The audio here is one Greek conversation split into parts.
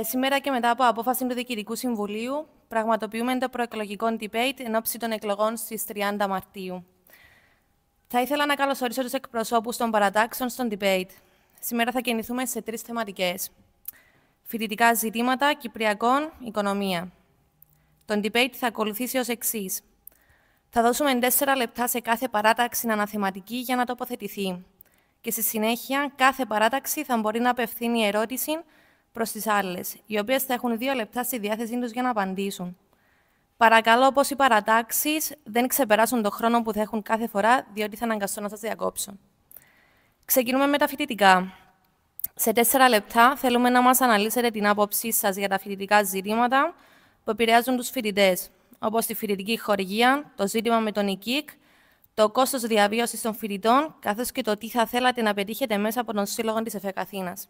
Σήμερα και μετά από απόφαση του Διοικητικού Συμβουλίου, πραγματοποιούμε το προεκλογικό debate εν ώψη των εκλογών στις 30 Μαρτίου. Θα ήθελα να καλωσορίσω τους εκπροσώπους των παρατάξεων στον debate. Σήμερα θα κινηθούμε σε 3 θεματικές. Φοιτητικά ζητήματα, Κυπριακών, οικονομία. Το debate θα ακολουθήσει ως εξής. Θα δώσουμε 4 λεπτά σε κάθε παράταξη αναθεματική για να τοποθετηθεί. Και στη συνέχεια, κάθε παράταξη θα μπορεί να απευθύνει ερώτηση προς τις άλλες, οι οποίες θα έχουν 2 λεπτά στη διάθεσή τους για να απαντήσουν. Παρακαλώ, όπως οι παρατάξεις δεν ξεπεράσουν τον χρόνο που θα έχουν κάθε φορά, διότι θα αναγκαστώ να σας διακόψω. Ξεκινούμε με τα φοιτητικά. Σε 4 λεπτά θέλουμε να μας αναλύσετε την άποψή σας για τα φοιτητικά ζητήματα που επηρεάζουν τους φοιτητές, όπως τη φοιτητική χορηγία, το ζήτημα με τον ΙΚΙΚ, το κόστος διαβίωσης των φοιτητών, καθώς και το τι θα θέλατε να πετύχετε μέσα από τον Σύλλογο της ΕΦΕΚ Αθήνας.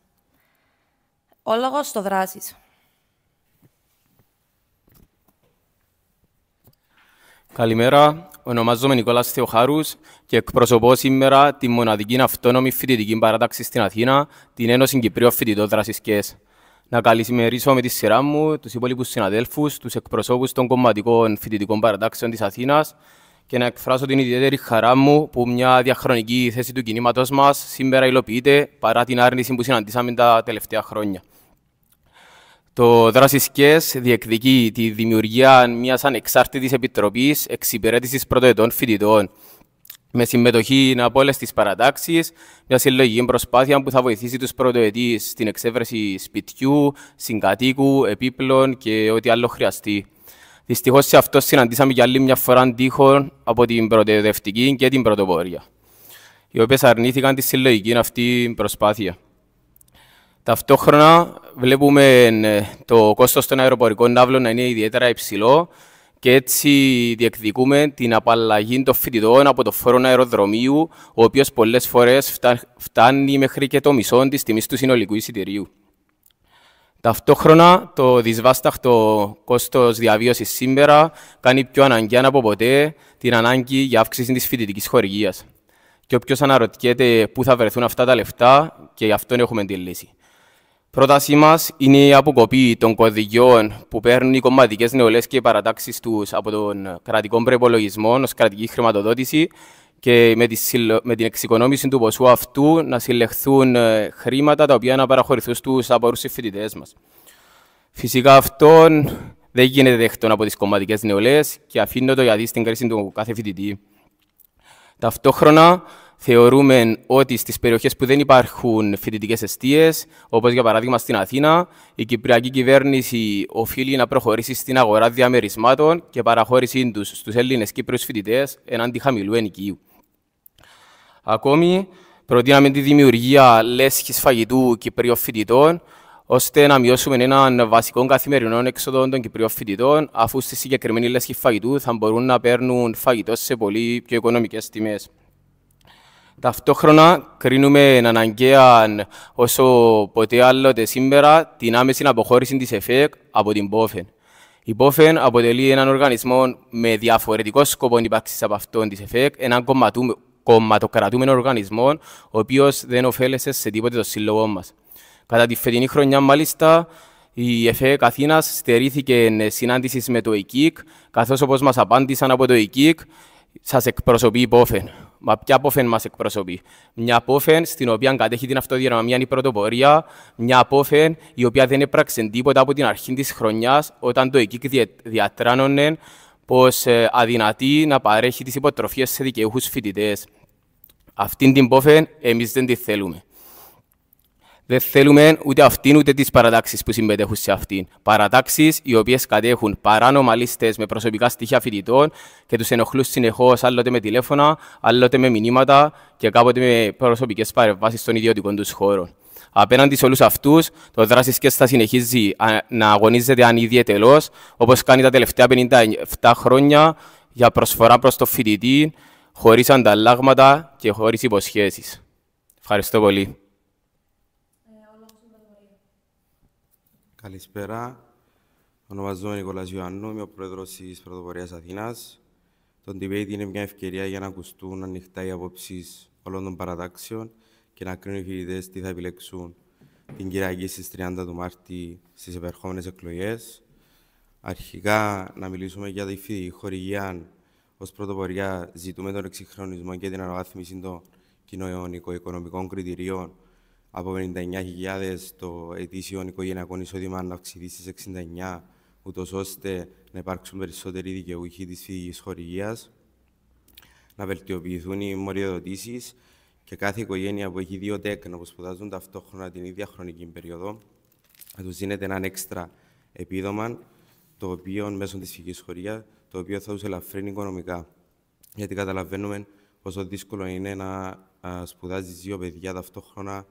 Ο λόγος στο δράσεις. Καλημέρα, ονομάζομαι Νικόλας Θεοχάρους και εκπροσωπώ σήμερα τη μοναδική αυτόνομη φοιτητική παράταξη στην Αθήνα, την Ένωση Κυπρίων Φοιτητών Δράσης ΚΕΣ. Να καλημερίσω με τη σειρά μου τους υπόλοιπους συναδέλφους, τους εκπροσώπους των κομματικών φοιτητικών παρατάξεων της Αθήνας και να εκφράσω την ιδιαίτερη χαρά μου που μια διαχρονική θέση του κινήματος μας σήμερα υλοποιείται παρά την άρνηση που συναντήσαμε τα τελευταία χρόνια. Το Δράσης ΚΕΣ διεκδικεί τη δημιουργία μιας ανεξάρτητης επιτροπής εξυπηρέτησης πρωτοετών φοιτητών με συμμετοχή από όλες τις παρατάξεις, μια συλλογική προσπάθεια που θα βοηθήσει τους πρωτοετής στην εξέβρεση σπιτιού, συγκατοίκου, επίπλων και ό,τι άλλο χρειαστεί. Δυστυχώς σε αυτό συναντήσαμε για άλλη μια φορά τείχον από την πρωτοετευτική και την πρωτοπορία, οι οποίες αρνήθηκαν τη συλλογική αυτή προσπάθεια. Ταυτόχρονα βλέπουμε το κόστος των αεροπορικών ναύλων να είναι ιδιαίτερα υψηλό και έτσι διεκδικούμε την απαλλαγή των φοιτητών από το φόρο αεροδρομίου, ο οποίος πολλές φορές φτάνει μέχρι και το μισό της τιμής του συνολικού εισιτηρίου. Ταυτόχρονα το δυσβάσταχτο κόστος διαβίωσης σήμερα κάνει πιο αναγκαία από ποτέ την ανάγκη για αύξηση της φοιτητικής χορηγίας. Και όποιος αναρωτιέται πού θα βρεθούν αυτά τα λεφτά, και γι' αυτόν έχουμε τη λύση. Πρότασή μας είναι η αποκοπή των κωδικιών που παίρνουν οι κομματικές νεολαίες και οι παρατάξεις τους από τον κρατικό προϋπολογισμό ως κρατική χρηματοδότηση και με την εξοικονόμηση του ποσού αυτού να συλλεχθούν χρήματα τα οποία να παραχωρηθούν στους απορούς φοιτητές μας. Φυσικά αυτό δεν γίνεται δεκτό από τις κομματικές νεολαίες και αφήνω το γιατί στην κρίση του κάθε φοιτητή. Ταυτόχρονα, θεωρούμε ότι στις περιοχές που δεν υπάρχουν φοιτητικές εστίες, όπως για παράδειγμα στην Αθήνα, η Κυπριακή κυβέρνηση οφείλει να προχωρήσει στην αγορά διαμερισμάτων και παραχώρησή τους στους Έλληνες Κύπριους φοιτητές εναντί χαμηλού ενοικίου. Ακόμη, προτείναμε τη δημιουργία λέσχης φαγητού Κυπρίων φοιτητών, ώστε να μειώσουμε έναν βασικό καθημερινό έξοδο των Κυπρίων φοιτητών, αφού στη συγκεκριμένη λέσχη φαγητού θα μπορούν να παίρνουν φαγητό σε πολύ πιο οικονομικές τιμές. Ταυτόχρονα, κρίνουμε αναγκαία όσο ποτέ άλλοτε σήμερα την άμεση αποχώρηση της ΕΦΕΚ από την ΠΟΦΕΝ. Η ΠΟΦΕΝ αποτελεί έναν οργανισμό με διαφορετικό σκοπό ύπαρξης από αυτόν της ΕΦΕΚ, έναν κομματοκρατούμενο οργανισμό, ο οποίος δεν ωφέλεσε σε τίποτε το σύλλογο μας. Κατά τη φετινή χρονιά, μάλιστα, η ΕΦΕΚ Αθήνας στερήθηκε συνάντηση με το ΙΚΙΚ, καθώς όπως μας απάντησαν από το ΙΚΙΚ, σας εκπροσωπεί η ΠΟΦΕΝ. Μα ποια ΠΟΦΕΝ μας εκπροσωπεί? Μια ΠΟΦΕΝ στην οποία κατέχει την αυτοδιανομία η πρωτοπορία, μια ΠΟΦΕΝ η οποία δεν έπραξε τίποτα από την αρχή της χρονιάς, όταν το ΙΚΙΚ διατράνωνε πως αδυνατεί να παρέχει τις υποτροφίες σε δικαιούχους φοιτητές. Αυτήν την ΠΟΦΕΝ εμείς δεν τη θέλουμε. Δεν θέλουμε ούτε αυτήν ούτε τις παρατάξεις που συμμετέχουν σε αυτήν. Παρατάξεις οι οποίες κατέχουν παράνομα λίστες με προσωπικά στοιχεία φοιτητών και τους ενοχλούν συνεχώς, άλλοτε με τηλέφωνα, άλλοτε με μηνύματα και κάποτε με προσωπικές παρεμβάσεις των ιδιωτικών τους χώρων. Απέναντι σε όλους αυτούς, το Δράσης ΚΕΣ θα συνεχίζει να αγωνίζεται ανιδιαιτελώς, όπως κάνει τα τελευταία 57 χρόνια, για προσφορά προς το φοιτητή, χωρίς ανταλλάγματα και χωρίς υποσχέσεις. Ευχαριστώ πολύ. Καλησπέρα. Ονομάζομαι Νικόλας Ιωάννου, είμαι ο πρόεδρος της Πρωτοπορίας Αθήνας. Το debate είναι μια ευκαιρία για να ακουστούν ανοιχτά οι απόψεις όλων των παρατάξεων και να κρίνουν οι φοιτητές τι θα επιλέξουν την Κυριακή στις 30 του Μάρτη στις επερχόμενες εκλογές. Αρχικά, να μιλήσουμε για τη φοιτητική χορηγία. Ως πρωτοπορία, ζητούμε τον εξυγχρονισμό και την αναβάθμιση των κοινωνικο-οικονομικών κριτηρίων από 59.000 το ετήσιο οικογενειακό εισόδημα να αυξηθεί στις 69, ούτως ώστε να υπάρξουν περισσότεροι δικαιούχοι της φοιτητικής χορηγίας, να βελτιοποιηθούν οι μοριοδοτήσεις και κάθε οικογένεια που έχει 2 τέκνα που σπουδάζουν ταυτόχρονα την ίδια χρονική περίοδο, να τους δίνεται έναν έξτρα επίδομα, το οποίο μέσω της φοιτητικής χορηγίας, το οποίο θα τους ελαφρύνει οικονομικά. Γιατί καταλαβαίνουμε πόσο δύσκολο είναι να σπουδάζεις 2 παιδιά ταυτόχρονα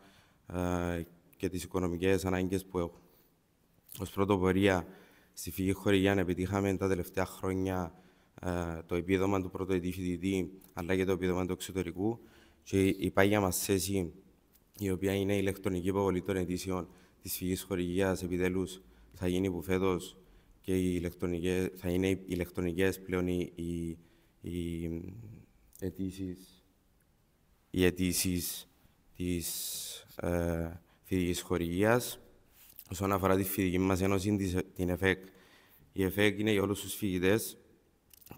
και τις οικονομικές ανάγκες που έχουν. Ως πρωτοπορία, στη φοιτητική χορηγία επιτύχαμε τα τελευταία χρόνια το επίδομα του πρωτοετή φοιτητή, αλλά και το επίδομα του εξωτερικού. Και η πάγια μας θέση, η οποία είναι η ηλεκτρονική υποβολή των αιτήσεων της φοιτητικής χορηγίας, επιτέλους θα γίνει που φέτος και θα είναι οι ηλεκτρονικές πλέον οι αιτήσεις της φοιτητικής χορηγίας. Όσον αφορά τη φοιτητική μας ένωση, την ΕΦΕΚ, η ΕΦΕΚ είναι για όλους τους φοιτητές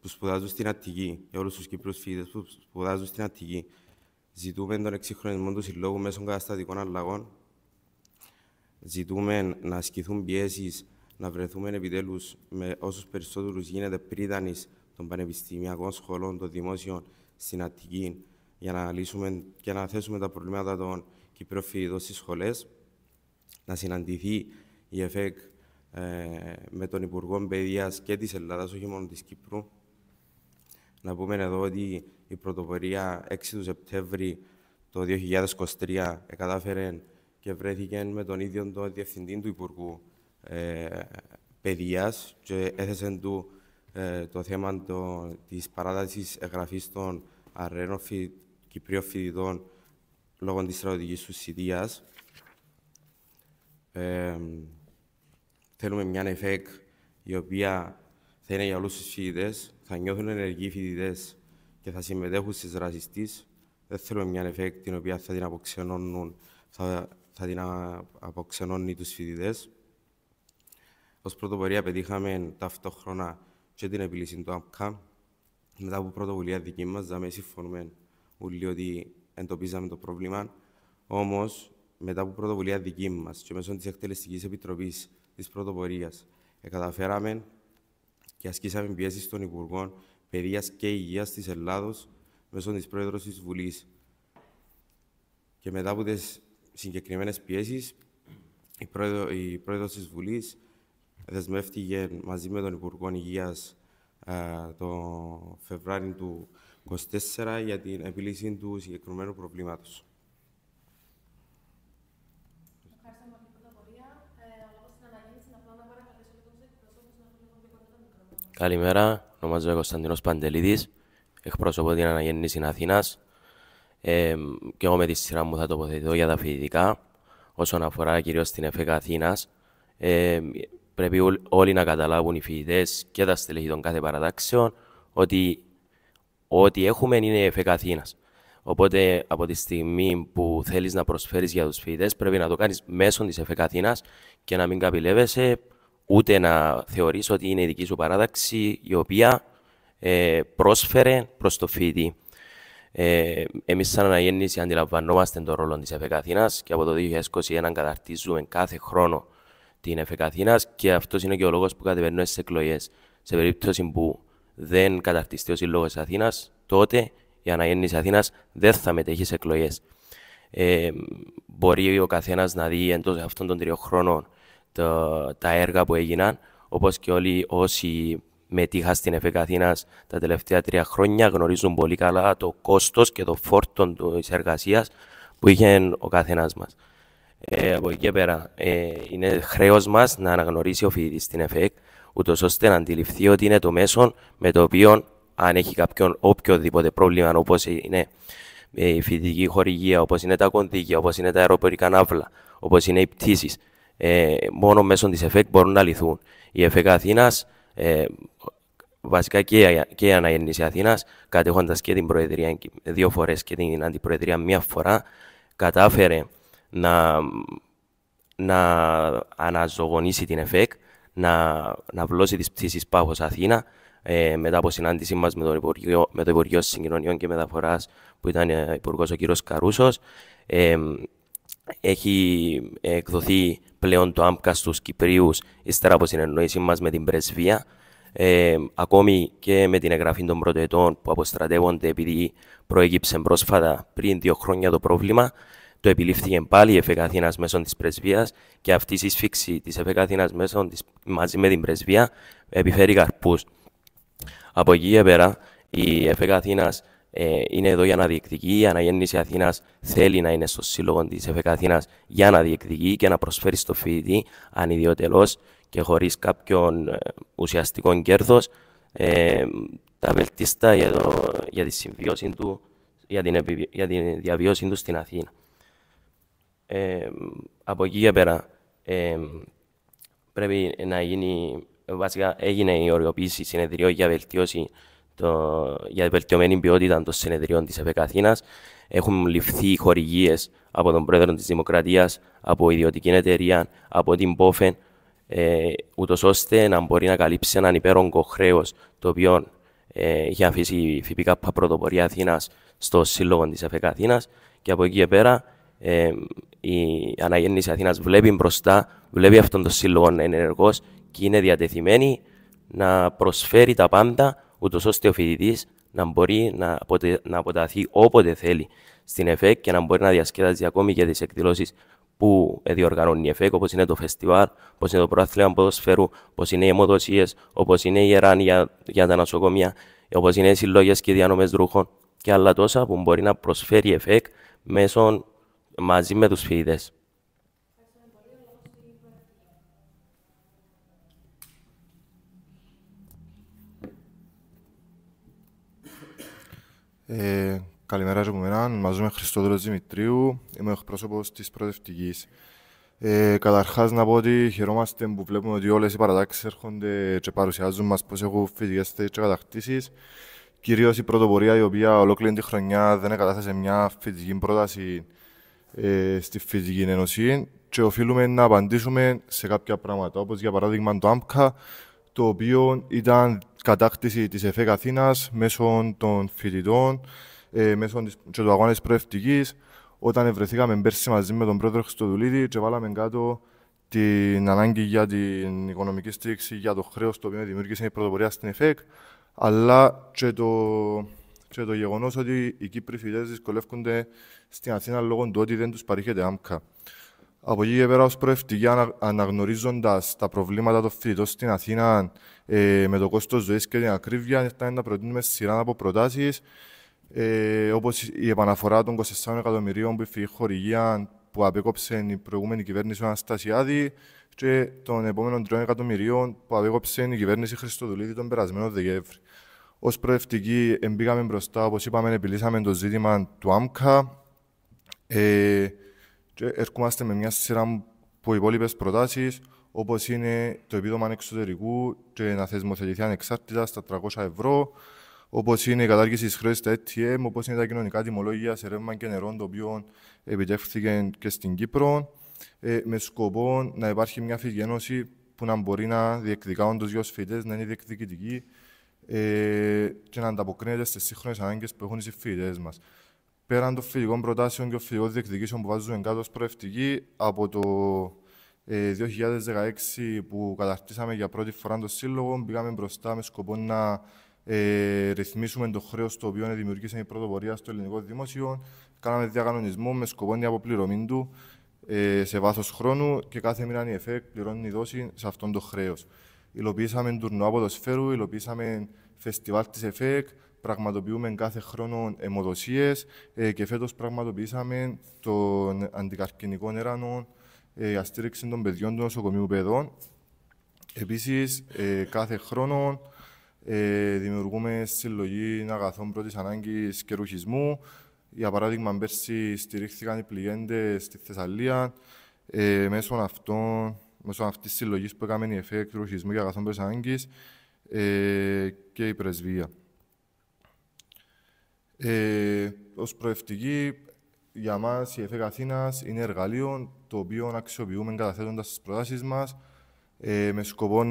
που σπουδάζουν στην Αττική, για όλους τους Κύπρους φοιτητές που σπουδάζουν στην Αττική. Ζητούμε τον εξυγχρονισμό του Συλλόγου μέσω καταστατικών αλλαγών. Ζητούμε να ασκηθούν πιέσεις, να βρεθούμε επιτέλους με όσους περισσότερους γίνεται πρίτανης των πανεπιστημιακών σχολών, των δημόσιων στην Αττική, για να λύσουμε και να θέσουμε τα προβλήματα των Κυπραίων φοιτητών στις σχολές. Να συναντηθεί η ΕΦΕΚ με τον Υπουργό Παιδείας και της Ελλάδας, όχι μόνο της Κύπρου. Να πούμε εδώ ότι η πρωτοπορία 6 του Σεπτέμβρη το 2023 κατάφερε και βρέθηκε με τον ίδιο τον Διευθυντή του Υπουργού Παιδείας και έθεσε του το θέμα της παράτασης εγγραφής των αρρένων Κυπρίων φοιτητών λόγω της στρατιωτικής τους θητείας. Θέλουμε μια ΕΦΕΚ η οποία θα είναι για όλους τους φοιτητές, θα νιώθουν ενεργοί φοιτητές και θα συμμετέχουν στις δράσεις της. Δεν θέλουμε μια ΕΦΕΚ την οποία θα την αποξενώνει τους φοιτητές. Ως πρωτοπορία πετύχαμε ταυτόχρονα και την επίλυση του ΑΠΚΑ. Μετά από πρωτοβουλία δική μας, δηλαδή συμφωνούμε όλοι ότι εντοπίζαμε το πρόβλημα. Όμως, μετά από πρωτοβουλία δική μας και μέσω της Εκτελεστικής Επιτροπής της Πρωτοπορίας, καταφέραμε και ασκήσαμε πιέσεις στον Υπουργό Παιδείας και Υγείας της Ελλάδος μέσω της Πρόεδρος της Βουλής. Και μετά από τις συγκεκριμένες πιέσεις, η Πρόεδρος της Βουλής δεσμεύτηκε μαζί με τον Υπουργό Υγείας το Φεβρουάριο του 2024 για την επίλυση του συγκεκριμένου προβλήματος. Καλημέρα, ονομάζομαι Κωνσταντίνος Παντελίδης, εκπροσωπώ την Αναγέννηση Αθήνας και εγώ με τη σειρά μου θα τοποθετηθώ για τα φοιτητικά. Όσον αφορά κυρίως την ΕΦΕΚ Αθήνας, πρέπει όλοι να καταλάβουν οι φοιτητές και τα στελέχη των κάθε παρατάξεων ότι ό,τι έχουμε είναι η ΕΦΕΚ Αθήνας. Οπότε από τη στιγμή που θέλεις να προσφέρεις για τους φοιτητές πρέπει να το κάνεις μέσω της ΕΦΕΚ Αθήνας και να μην καπηλεύεσαι, ούτε να θεωρείς ότι είναι η δική σου παράταξη η οποία πρόσφερε προς το φοιτητή. Εμείς σαν Αναγέννηση αντιλαμβανόμαστε τον ρόλο της ΕΦΕΚ Αθήνας και από το 2021 καταρτίζουμε κάθε χρόνο την ΕΦΕΚ Αθήνας και αυτός είναι και ο λόγος που κατεβαίνουμε στις εκλογές. Σε περίπτωση που δεν καταρτιστεί ο Σύλλογος Αθήνας, τότε η Αναγέννηση Αθήνας δεν θα μετέχει σε εκλογές. Μπορεί ο καθένας να δει εντός αυτών των 3 χρόνων τα έργα που έγιναν, όπως και όλοι όσοι μετήχαν στην ΕΦΕΚ Αθήνας τα τελευταία 3 χρόνια γνωρίζουν πολύ καλά το κόστος και το φόρτο της εργασίας που είχε ο καθένας μας. Από εκεί και πέρα, είναι χρέος μας να αναγνωρίσει ο φοιτητής στην ΕΦΕΚ, ούτως ώστε να αντιληφθεί ότι είναι το μέσο με το οποίο, αν έχει κάποιον οποιοδήποτε πρόβλημα, όπως είναι η φοιτητική χορηγία, όπως είναι τα κονδύλια, όπως είναι τα αεροπορικά ναύλα, όπως είναι οι πτήσεις, μόνο μέσω της ΕΦΕΚ μπορούν να λυθούν. Η ΕΦΕΚ Αθήνας, βασικά και η Αναγέννηση Αθήνας, κατέχοντας και την Προεδρία 2 φορές και την Αντιπροεδρία 1 φορά, κατάφερε να να αναζωογονήσει την ΕΦΕΚ, να βλώσει τις πτήσεις Πάφος Αθήνα, μετά από συνάντησή μας με το Υπουργείο Συγκοινωνιών και Μεταφοράς, που ήταν υπουργός ο κ. Καρούσος. Έχει εκδοθεί πλέον το ΆΜΚΑ στους Κυπρίους, ύστερα από συνεννόησή μας με την Πρεσβεία. Ακόμη και με την εγγραφή των πρωτοετών που αποστρατεύονται επειδή προέκυψε πρόσφατα πριν 2 χρόνια το πρόβλημα, το επιλήφθηκε πάλι η ΕΦΕΚ Αθήνας μέσω της Πρεσβείας και αυτή η σύσφυξη της ΕΦΕΚ Αθήνας μαζί με την Πρεσβεία επιφέρει καρπούς. Από εκεί και πέρα, η ΕΦΕΚ Αθήνας είναι εδώ για να διεκδικεί. Η Αναγέννηση Αθήνας θέλει να είναι στο σύλλογο της ΕΦΕΚ Αθήνας για να διεκδικεί και να προσφέρει στο φοιτητή ανιδιοτελώς και χωρίς κάποιον ουσιαστικό κέρδος τα βελτιστά για τη συμβίωση του, για την διαβίωση του στην Αθήνα. Από εκεί και πέρα πρέπει να γίνει, βασικά έγινε η οριοποίηση συνεδριών για βελτιωμένη ποιότητα των συνεδριών της ΕΦΕΚ Αθήνας. Έχουν ληφθεί χορηγίες από τον Πρόεδρο της Δημοκρατίας, από ιδιωτική εταιρεία, από την ΠΟΦΕΝ, ούτως ώστε να μπορεί να καλύψει έναν υπέρογκο χρέος το οποίο είχε αφήσει η ΦΠΚ Πρωτοπορία Αθήνας στο σύλλογο της ΕΦΕΚ Αθήνας. Και από εκεί και πέρα η Αναγέννηση Αθήνας βλέπει μπροστά, βλέπει αυτόν τον σύλλογο να είναι ενεργός και είναι διατεθειμένη να προσφέρει τα πάντα, ούτως ώστε ο φοιτητής να μπορεί να αποταθεί όποτε θέλει στην ΕΦΕΚ και να μπορεί να διασκεδάζει ακόμη και τις εκδηλώσεις που διοργανώνει η ΕΦΕΚ, όπως είναι το φεστιβάλ, όπως είναι το πρωτάθλημα ποδοσφαίρου, όπως είναι οι αιμοδοσίες, όπως είναι η Ιεράν για τα νοσοκομεία, όπως είναι οι συλλογές και οι διανομές ρούχων και άλλα τόσα που μπορεί να προσφέρει η ΕΦΕΚ μαζί με τους φοιτητές. Καλημέρα από μένα, ονομάζομαι Χριστόδωρος Δημητρίου, είμαι εκπρόσωπος της Προοδευτικής. Καταρχάς να πω ότι χαιρόμαστε που βλέπουμε ότι όλες οι παρατάξεις έρχονται και παρουσιάζουν μας πως έχουν φοιτικές θέσεις και κατακτήσεις. Κυρίως η πρωτοπορία η οποία ολόκληρη τη χρονιά δεν κατάθεσε μια φοιτική πρόταση στη Φοιτική Ένωση και οφείλουμε να απαντήσουμε σε κάποια πράγματα, όπως για παράδειγμα το ΆΜΚΑ, το οποίο ήταν κατάκτηση της ΕΦΕΚ Αθήνας μέσω των φοιτητών, μέσω και του αγώνα της Προοδευτικής, όταν βρεθήκαμε πέρσι μαζί με τον πρόεδρο Χριστοδουλίδη και βάλαμε κάτω την ανάγκη για την οικονομική στήριξη για το χρέος το οποίο δημιούργησε η πρωτοπορία στην ΕΦΕΚ, αλλά και το γεγονός ότι οι Κύπροι φοιτητές δυσκολεύονται στην Αθήνα λόγω του ότι δεν τους παρήχεται ΆΜΚΑ. Από εκεί και πέρα, ως Προοδευτική, αναγνωρίζοντας τα προβλήματα των φοιτητών στην Αθήνα με το κόστος ζωής και την ακρίβεια, ήρθαμε να προτείνουμε σειρά από προτάσεις, όπως η επαναφορά των 24 εκατομμυρίων που η φοιτική χορηγία που απέκοψε η προηγούμενη κυβέρνηση του Αναστασιάδη και των επόμενων 3 εκατομμυρίων που απέκοψε η κυβέρνηση Χριστοδουλίδη τον περασμένο Δεκέμβρη. Ως Προοδευτική, μπήκαμε μπροστά, όπως είπαμε, επιλύσαμε το ζήτημα του ΆΜΚΑ. Και ερχόμαστε με μια σειρά από υπόλοιπες προτάσεις, όπως είναι το επίδομα εξωτερικού και να θεσμοθετηθεί ανεξάρτητα στα 300 ευρώ, όπως είναι η κατάργηση της χρέωσης στα ATM, όπως είναι τα κοινωνικά τιμολόγια σε ρεύμα και νερό, το οποίο επιτεύχθηκε και στην Κύπρο, με σκοπό να υπάρχει μια φοιτική ένωση που να μπορεί να διεκδικά όντως για τους φοιτητές, να είναι διεκδικητική και να ανταποκρίνεται στις σύγχρονες ανάγκες που έχουν οι φοιτητές μας. Πέραν των φοιτικών προτάσεων και των φοιτικών διεκδικήσεων που βάζουμε κάτω ως Προοδευτική, από το 2016 που καταρτήσαμε για πρώτη φορά το Σύλλογο, μπήκαμε μπροστά με σκοπό να ρυθμίσουμε το χρέος το οποίο δημιουργήσε η πρωτοπορία στο ελληνικό δημόσιο. Κάναμε διακανονισμό με σκοπό την αποπληρωμή του σε βάθος χρόνου και κάθε μήνα η ΕΦΕΚ πληρώνει δόση σε αυτόν το χρέος. Υλοποιήσαμε τουρνουά ποδοσφαίρου, υλοποιήσαμε φεστιβάλ της ΕΦΕΚ, πραγματοποιούμε κάθε χρόνο αιμοδοσίες και φέτος πραγματοποιήσαμε τον αντικαρκινικό έρανο για στήριξη των παιδιών του νοσοκομείου παιδών. Επίσης, κάθε χρόνο δημιουργούμε συλλογή αγαθών πρώτης ανάγκης και ρουχισμού. Για παράδειγμα, πέρσι στηρίχθηκαν οι πληγέντες στη Θεσσαλία μέσω αυτής της συλλογής που έκαμε η ΕΦΕΚ ρουχισμού και αγαθών πρώτης ανάγκης και η Πρεσβεία. Ως Προοδευτική, για μας η ΕΦΕΚ Αθήνας είναι εργαλείο το οποίο αξιοποιούμε καταθέτοντας τις προτάσεις μας, με σκοπό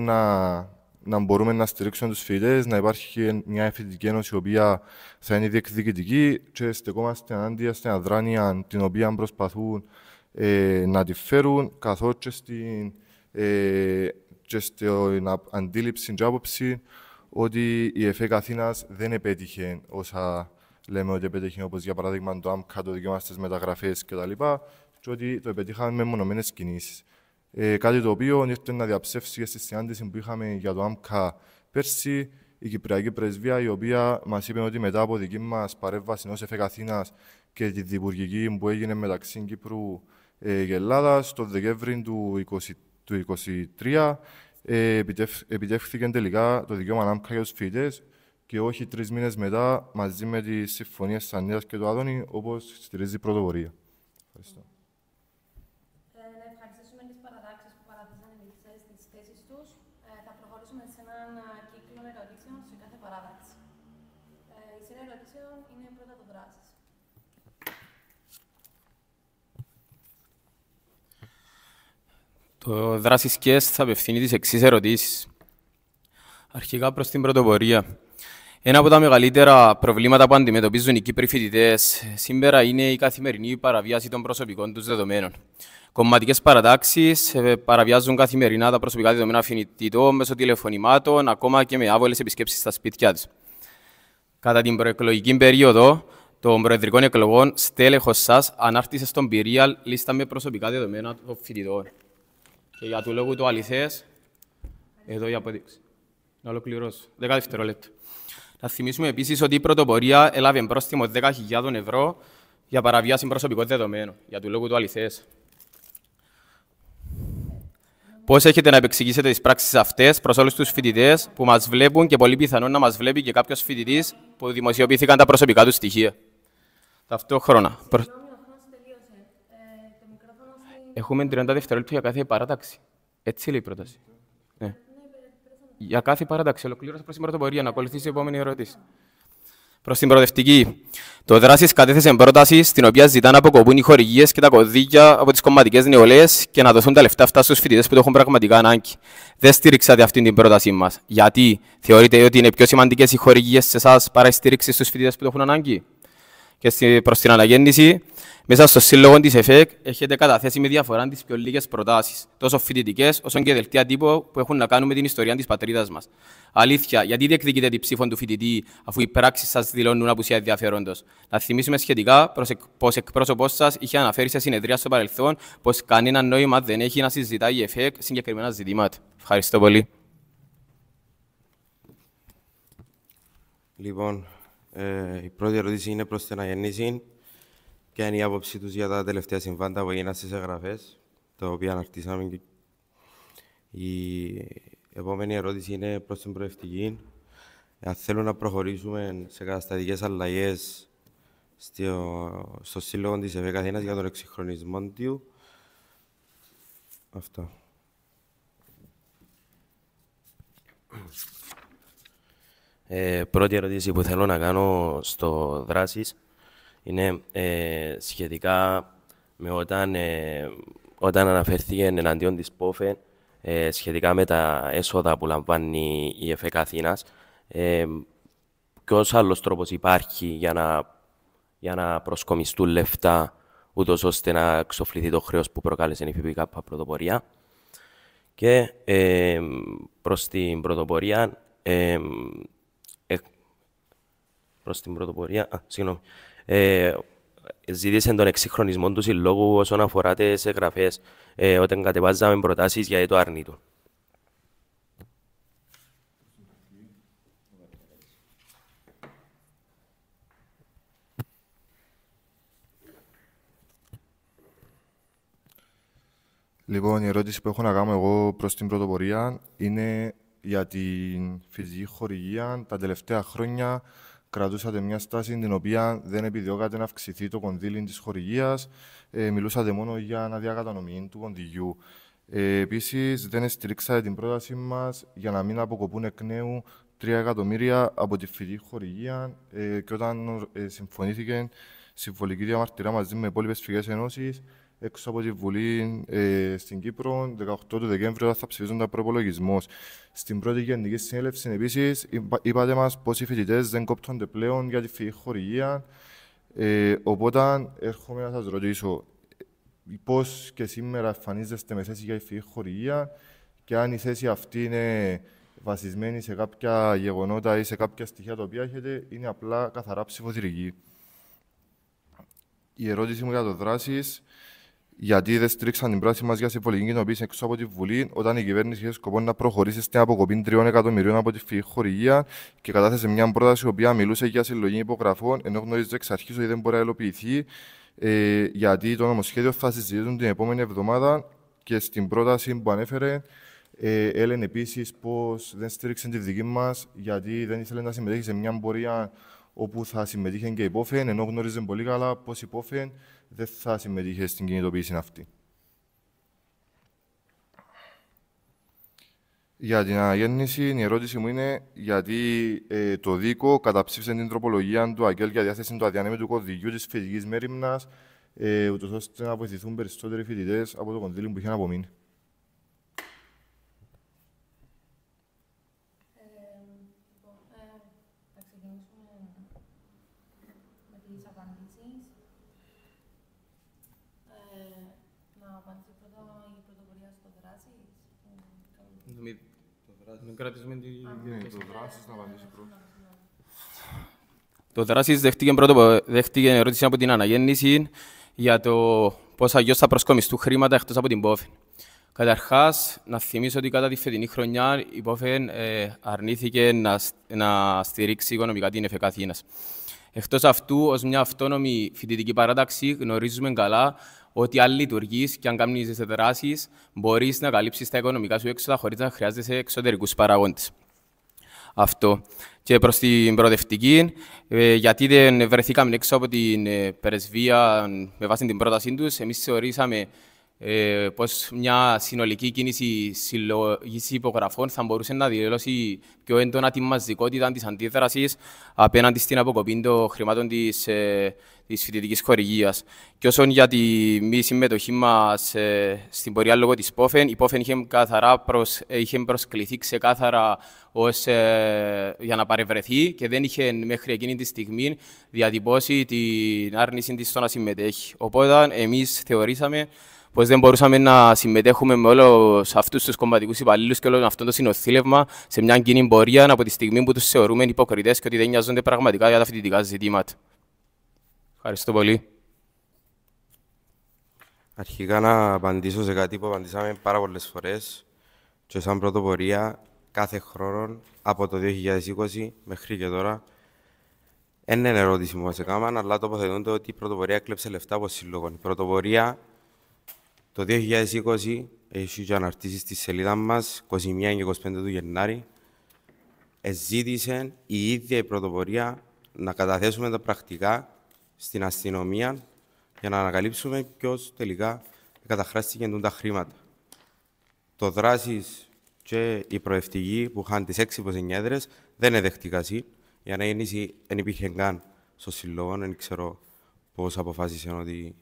να μπορούμε να στηρίξουμε τους φοιτητές, να υπάρχει μια φοιτητική ένωση η οποία θα είναι διεκδικητική και στεκόμαστε ενάντια στην αδράνεια την οποία προσπαθούν να τη φέρουν, καθώς και στην αντίληψη και άποψη ότι η ΕΦΕΚ Αθήνας δεν επέτυχε όσα λέμε ότι επέτυχε, όπως για παράδειγμα το ΆΜΚΑ, το δικαίωμα στις μεταγραφές κτλ. Και ότι το επετύχαμε με μονομένες κινήσεις. Κάτι το οποίο ήρθε να διαψεύσει και στη συνάντηση που είχαμε για το ΆΜΚΑ πέρσι, η Κυπριακή Πρεσβεία, η οποία μας είπε ότι μετά από δική μας παρέμβαση ως ΕΦΕΚ Αθήνας και τη διπουργική που έγινε μεταξύ Κύπρου και Ελλάδας το Δεκέμβρη του 2023, επιτεύχθηκε τελικά το δικαίωμα ΆΜΚΑ για τους φοιτητές και όχι 3 μήνες μετά, μαζί με τις συμφωνίες της Ανίδας και του Άδωνη, όπως στηρίζει η πρωτοβορία. Ευχαριστώ. Να ευχαριστήσουμε τις παρατάξεις που παραθέσαν οι μιλητές στις θέσεις τους. Θα προχωρήσουμε σε έναν κύκλο ερωτήσεων σε κάθε παράταξη. Η σειρά ερωτήσεων είναι πρώτα το δράσεις. Το δράσεις ΚΕΣ θα απευθύνει τις εξής ερωτήσεις. Αρχικά προς την πρωτοπορία. Ένα από τα μεγαλύτερα προβλήματα που αντιμετωπίζουν οι Κύπροι φοιτητές σήμερα είναι η καθημερινή παραβίαση των προσωπικών τους δεδομένων. Κομματικές παρατάξεις παραβιάζουν καθημερινά τα προσωπικά δεδομένα φοιτητών μέσω τηλεφωνημάτων, ακόμα και με άβολες επισκέψεις στα σπίτια τους. Κατά την προεκλογική περίοδο των προεδρικών εκλογών, στέλεχος σας ανάρτησε στον Πυρίαλ λίστα με προσωπικά δεδομένα των φοιτητών. Και για του λόγου το αληθές, εδώ η απόδειξη. Να ολοκληρώσω. 10 δευτερόλεπτα. Να θυμίσουμε επίσης ότι η πρωτοπορία έλαβε πρόστιμο 10.000 ευρώ για παραβίαση προσωπικών δεδομένων, για του λόγου του αληθές. Πώς έχετε να επεξηγήσετε τις πράξεις αυτές προς όλους τους φοιτητές που μας βλέπουν και πολύ πιθανόν να μας βλέπει και κάποιος φοιτητής που δημοσιοποιήθηκαν τα προσωπικά του στοιχεία. Ταυτόχρονα. Έχουμε 30 δευτερόλεπτα για κάθε παράταξη. Έτσι λέει η πρόταση. Ναι. Για κάθε παράταξη. Ολοκλήρωσα προς την πρωτοπορία. Να ακολουθήσει η επόμενη ερώτηση. Προς την προοδευτική. Το δράσεις κατέθεσε πρόταση στην οποία ζητά να αποκοπούν οι χορηγίες και τα κωδίκια από τις κομματικές νεολαίες και να δοθούν τα λεφτά αυτά στους φοιτητές που το έχουν πραγματικά ανάγκη. Δεν στήριξατε αυτή την πρότασή μας. Γιατί θεωρείτε ότι είναι πιο σημαντικές οι χορηγίες σε εσάς παρά η στήριξη στους φοιτητές που το έχουν ανάγκη? Και προς την αναγέννηση, μέσα στο σύλλογο της ΕΦΕΚ έχετε καταθέσει με διαφορά τις πιο λίγες προτάσεις, τόσο φοιτητικές όσο και δελτία τύπου που έχουν να κάνουν με την ιστορία της πατρίδας μας. Αλήθεια, γιατί διεκδικείτε την ψήφο του φοιτητή, αφού οι πράξεις σας δηλώνουν απουσία ενδιαφέροντος? Να θυμίσουμε σχετικά πως εκπρόσωπός σας είχε αναφέρει σε συνεδρία στο παρελθόν πως κανένα νόημα δεν έχει να συζητάει η ΕΦΕΚ συγκεκριμένα ζητήματα. Ευχαριστώ πολύ. Λοιπόν, η πρώτη ερώτηση είναι προς την αναγέννηση. Ποια είναι η άποψή τους για τα τελευταία συμβάντα που έγιναν στις εγγραφές, τα οποία αναρτήσαμε. Η επόμενη ερώτηση είναι προς την προευτική. Αν θέλουν να προχωρήσουμε σε καταστατικές αλλαγές στο σύλλογο της ΕΦΕΚ Αθήνας για τον εξυγχρονισμό του. Αυτό. Πρώτη ερώτηση που θέλω να κάνω στο δράσεις είναι σχετικά με όταν αναφέρθηκε εναντίον της ΠΟΦΕ σχετικά με τα έσοδα που λαμβάνει η ΕΦΕΚ Αθήνας. Ποιος άλλος τρόπος υπάρχει για να προσκομιστούν λεφτά ούτως ώστε να εξοφληθεί το χρέος που προκάλεσε η ΦΠΚ πρωτοπορία? Και προς την πρωτοπορία, ζήτησε τον εξυγχρονισμό του συλλόγου όσον αφορά τις εγγραφές, όταν κατεβάζαμε προτάσεις για το αρνήτο. Λοιπόν, η ερώτηση που έχω να κάνω εγώ προς την πρωτοπορία είναι για την φυσική χορηγία. Τα τελευταία χρόνια κρατούσατε μια στάση την οποία δεν επιδιώκατε να αυξηθεί το κονδύλι της χορηγίας. Μιλούσατε μόνο για αναδιακατανομή του κονδυλιού. Επίσης, δεν στηρίξατε την πρότασή μας για να μην αποκοπούν εκ νέου 3 εκατομμύρια από τη φυσική χορηγία και όταν συμφωνήθηκε συμβολική διαμαρτυρία μαζί με υπόλοιπες φυγές ενώσεις, έξω από τη Βουλή στην Κύπρο. 18 του Δεκέμβρη θα ψηφίζουν τα προϋπολογισμός. Στην πρώτη Γενική Συνέλευση, επίσης, είπατε μας πως οι φοιτητές δεν κόπτονται πλέον για τη φυγή χορηγία. Οπότε, έρχομαι να σας ρωτήσω πώς και σήμερα εμφανίζεστε με θέση για τη φυγή χορηγία και αν η θέση αυτή είναι βασισμένη σε κάποια γεγονότα ή σε κάποια στοιχεία τα οποία έχετε, είναι απλά καθαρά ψηφοθυρική. Η ερώτηση μου για το δράσεις, γιατί δεν στήριξαν την πρόταση μας για συμβολική κοινοποίηση έξω από τη Βουλή, όταν η κυβέρνηση είχε σκοπό να προχωρήσει στην αποκοπή 3 εκατομμυρίων από τη φυγή χορηγία και κατάθεσε μια πρόταση η οποία μιλούσε για συλλογή υπογραφών, ενώ γνωρίζετε εξ αρχής ότι δεν μπορεί να υλοποιηθεί, γιατί το νομοσχέδιο θα συζητήσουν την επόμενη εβδομάδα και στην πρόταση που ανέφερε. Έλεγε επίσης πως δεν στήριξε τη δική μας γιατί δεν ήθελε να συμμετέχει σε μια πορεία όπου θα συμμετείχε και η Πόφεν, ενώ γνώριζε πολύ καλά πως η Πόφεν δεν θα συμμετείχε στην κινητοποίηση αυτή. Για την αναγέννηση, η ερώτηση μου είναι γιατί το ΔΙΚΟ καταψήφισε την τροπολογία του ΑΚΕΛ για διάθεση του αδιανέμητου κωδικιού της φοιτητικής μέριμνας, ούτως ώστε να βοηθηθούν περισσότεροι φοιτητές από το κονδύλι που είχε απομείνει. Το δράσεις δέχτηκε ερώτηση από την αναγέννηση για το πώς αγιώς θα προσκομιστούν χρήματα εκτός από την Πόφεν. Καταρχάς, να θυμίσω ότι κατά τη φετινή χρονιά η Πόφεν αρνήθηκε να στηρίξει οικονομικά την ΕΦΕΚ Αθήνας. Εκτός αυτού, ως μια αυτόνομη φοιτητική παράταξη, γνωρίζουμε καλά ότι αν λειτουργείς και αν κάνεις δράσεις, μπορείς να καλύψεις τα οικονομικά σου έξοδα χωρίς να χρειάζεσαι εξωτερικούς παραγόντες. Αυτό. Και προς την προοδευτική, γιατί δεν βρεθήκαμε έξω από την πρεσβεία με βάση την πρότασή τους, εμείς θεωρήσαμε πως μια συνολική κίνηση συλλογής υπογραφών θα μπορούσε να δηλώσει πιο έντονα τη μαζικότητα της αντίδρασης απέναντι στην αποκοπή των χρημάτων της φοιτητικής χορηγίας. Και όσον για τη μη συμμετοχή μας στην πορεία λόγω της Πόφεν, η Πόφεν είχε προσκληθεί ξεκάθαρα για να παρευρεθεί και δεν είχε μέχρι εκείνη τη στιγμή διατυπώσει την άρνηση της στο να συμμετέχει. Οπότε εμείς θεωρήσαμε πως δεν μπορούσαμε να συμμετέχουμε με όλους αυτούς τους κομματικούς υπαλλήλους και όλο αυτό το συνοθήλευμα σε μια κοινή πορεία από τη στιγμή που τους θεωρούμε υποκριτές και ότι δεν νοιάζονται πραγματικά για τα φοιτητικά ζητήματα. Ευχαριστώ πολύ. Αρχικά να απαντήσω σε κάτι που απαντήσαμε πάρα πολλές φορές και σαν πρωτοπορία κάθε χρόνο από το 2020 μέχρι και τώρα. Δεν είναι ερώτηση που μας έκαναν, αλλά τοποθετούνται ότι η πρωτοπορία έκλεψε λεφτά από σύλλογο. Η πρωτοπορία το 2020 έχει και αναρτήσεις στη σελίδα μας, 21 και 25 του Γενάρη, ζήτησε η ίδια η πρωτοπορία να καταθέσουμε τα πρακτικά στην αστυνομία για να ανακαλύψουμε ποιος τελικά καταχράστηκε τα χρήματα. Το δράσεις και η προευτική που είχαν τις 6 υποσυνέδρες δεν εδεχτήκα εσύ. Η αναγέννηση δεν υπήρχε καν στο συλλόγο, δεν ξέρω πώς αποφάσισε ότι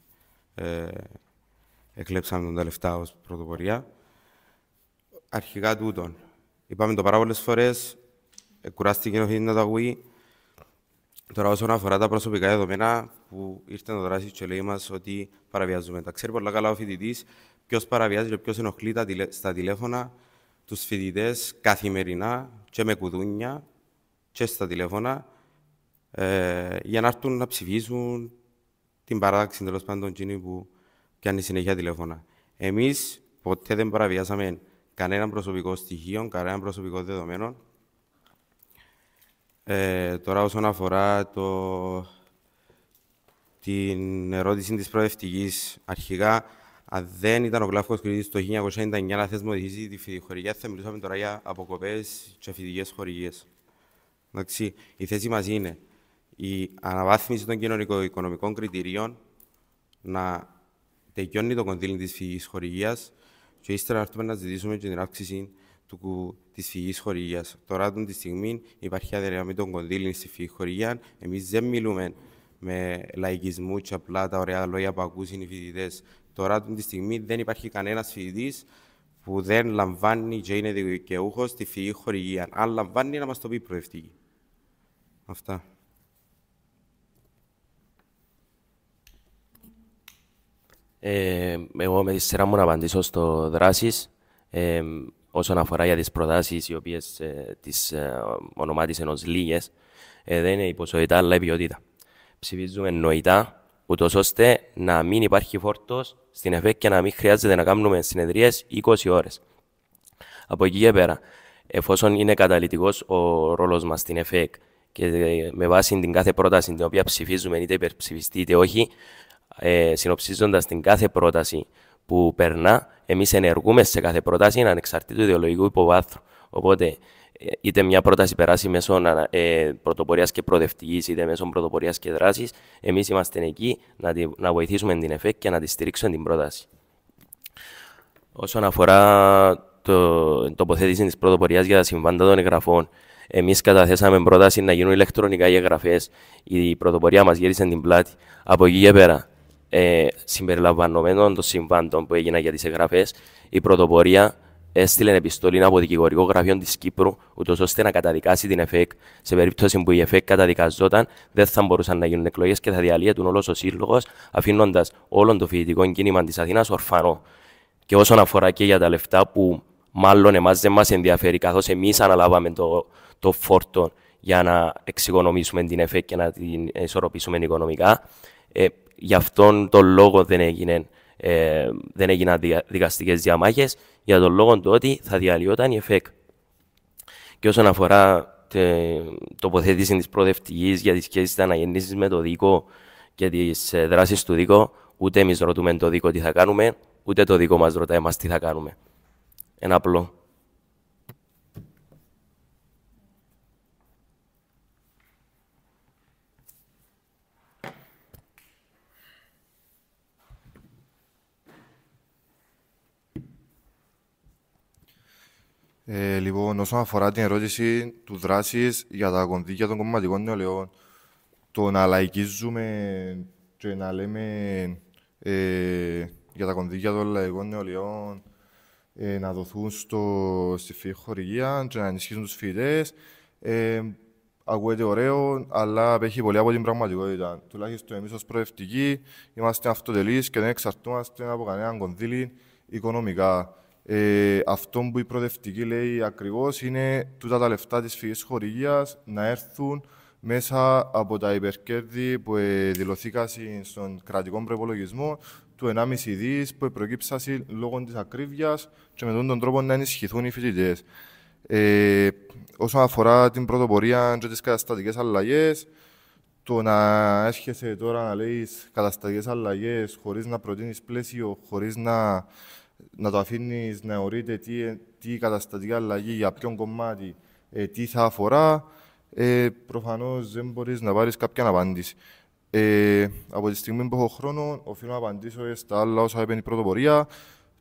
εκλέψαμε τα λεφτά ως πρωτοπορία. Αρχικά τούτον. Είπαμε το πάρα πολλές φορές, κουράστηκε ο φοιτητής να το ακούει. Τώρα όσον αφορά τα προσωπικά δεδομένα που ήρθε το δράση και λέει μας ότι παραβιάζουμε. Τα ξέρει πολλά καλά ο φοιτητής ποιος παραβιάζει και ποιος ενοχλεί στα τηλέφωνα τους φοιτητές καθημερινά και με κουδούνια και στα τηλέφωνα για να έρθουν να ψηφίσουν την παράταξη τέλος πάντων εκείνη που πιάνει συνέχεια τηλέφωνα. Εμείς ποτέ δεν παραβιάσαμε κανένα προσωπικό στοιχείο, κανένα προσωπικό δεδομένο. Τώρα όσον αφορά την ερώτηση της προοδευτικής, αρχικά αν δεν ήταν ο Γλάφκος κριτής το 1999 να θεσμοθετήσει τη φοιτητική χορηγία, θα μιλούσαμε τώρα για αποκοπές και φοιτητικές χορηγίες. Εντάξει, η θέση μας είναι η αναβάθμιση των κοινωνικο-οικονομικών κριτηρίων να τελειώνει το κονδύλι της φοιτητικής χορηγίας και ύστερα να έρθουμε να ζητήσουμε και την αύξηση της φοιτητικής χορηγίας. Τώρα, τη στιγμή, υπάρχει αδερεμή των κονδύλων στη φοιτητική χορηγία. Εμείς δεν μιλούμε με λαϊκισμού και απλά τα ωραία λόγια που ακούσουν οι φοιτητές Τώρα, τη στιγμή, δεν υπάρχει κανένας φοιτητής που δεν λαμβάνει και είναι δικαιούχος στη φοιτητική χορηγία. Αν λαμβάνει, να μας το πει η προοδευτική. Αυτά. Εγώ με τη σειρά μου να απαντήσω στο δράσεις. Όσον αφορά για τις προτάσεις, οι οποίες τις ονομάτισαν ως λίγες, δεν είναι η ποσότητα, αλλά η ποιότητα. Ψηφίζουμε νοητά, ούτως ώστε να μην υπάρχει φόρτος στην ΕΦΕΚ και να μην χρειάζεται να κάνουμε συνεδρίες 20 ώρες. Από εκεί και πέρα, εφόσον είναι καταλυτικός ο ρόλος μας στην ΕΦΕΚ και με βάση την κάθε πρόταση την οποία ψηφίζουμε, είτε υπερψηφιστεί είτε όχι, συνοψίζοντας την κάθε πρόταση που περνά, εμείς ενεργούμε σε κάθε πρόταση ανεξαρτήτου ιδεολογικού υποβάθρου. Οπότε, είτε μια πρόταση περάσει μέσω πρωτοπορίας και προοδευτικής, είτε μέσω πρωτοπορίας και δράσης, εμείς είμαστε εκεί να βοηθήσουμε την ΕΦΕΚ και να τη στηρίξουμε την πρόταση. Όσον αφορά την τοποθέτηση της πρωτοπορίας για τα συμβάντα των εγγραφών, εμείς καταθέσαμε πρόταση να γίνουν ηλεκτρονικά οι εγγραφές. Η πρωτοπορία μας γύρισε την πλάτη. Από εκεί και πέρα, συμπεριλαμβανομένων των συμβάντων που έγιναν για τις εγγραφές, η πρωτοπορία έστειλε επιστολή από δικηγορικό γραφείο της Κύπρου, ούτως ώστε να καταδικάσει την ΕΦΕΚ. Σε περίπτωση που η ΕΦΕΚ καταδικαζόταν, δεν θα μπορούσαν να γίνουν εκλογές και θα διαλύεται όλος ο σύλλογος, αφήνοντας όλο το φοιτητικό κίνημα της Αθήνας ορφανό. Και όσον αφορά και για τα λεφτά, που μάλλον εμάς δεν μας ενδιαφέρει, καθώς εμείς αναλάβαμε το φόρτο για να εξοικονομήσουμε την ΕΦΕΚ και να την ισορροπήσουμε οικονομικά. Γι' αυτόν τον λόγο δεν έγιναν δικαστικές διαμάχες, για τον λόγο του ότι θα διαλυόταν η ΕΦΕΚ. Και όσον αφορά την τοποθέτηση της προοδευτικής για τις σχέσεις της αναγέννησης με το δίκο και τις δράσεις του δίκο, ούτε εμείς ρωτούμε το δίκο τι θα κάνουμε, ούτε το δίκο μας ρωτάει εμάς τι θα κάνουμε. Ένα απλό. Λοιπόν, όσον αφορά την ερώτηση του δράσης για τα κονδύλια των κομματικών νεολαίων, το να λαϊκίζουμε και να λέμε για τα κονδύλια των λαϊκών νεολαίων να δοθούν στη φοιτητική χορηγία και να ενισχύσουν τους φοιτητές, ακούγεται ωραίο, αλλά απέχει πολύ από την πραγματικότητα. Τουλάχιστον εμείς ως προοδευτικοί είμαστε αυτοτελείς και δεν εξαρτούμαστε από κανέναν κονδύλι οικονομικά. Αυτό που η προοδευτική λέει ακριβώς είναι τούτα τα λεφτά της φοιτητικής χορηγίας να έρθουν μέσα από τα υπερκέρδη που δηλωθήκαν στον κρατικό προϋπολογισμό του 1,5 δις που προκύψαν λόγω της ακρίβειας και με τον τρόπο να ενισχυθούν οι φοιτητές. Όσον αφορά την πρωτοπορία και τις καταστατικές αλλαγές, το να έρχεσαι τώρα να λέεις καταστατικές αλλαγές χωρίς να προτείνεις πλαίσιο, χωρίς να το αφήνεις να ορείται τι καταστατική αλλαγή, για ποιον κομμάτι, τι θα αφορά, προφανώς δεν μπορείς να πάρεις κάποια απάντηση. Από τη στιγμή που έχω χρόνο, οφείλω να απαντήσω στα άλλα όσα είπε η πρωτοπορία.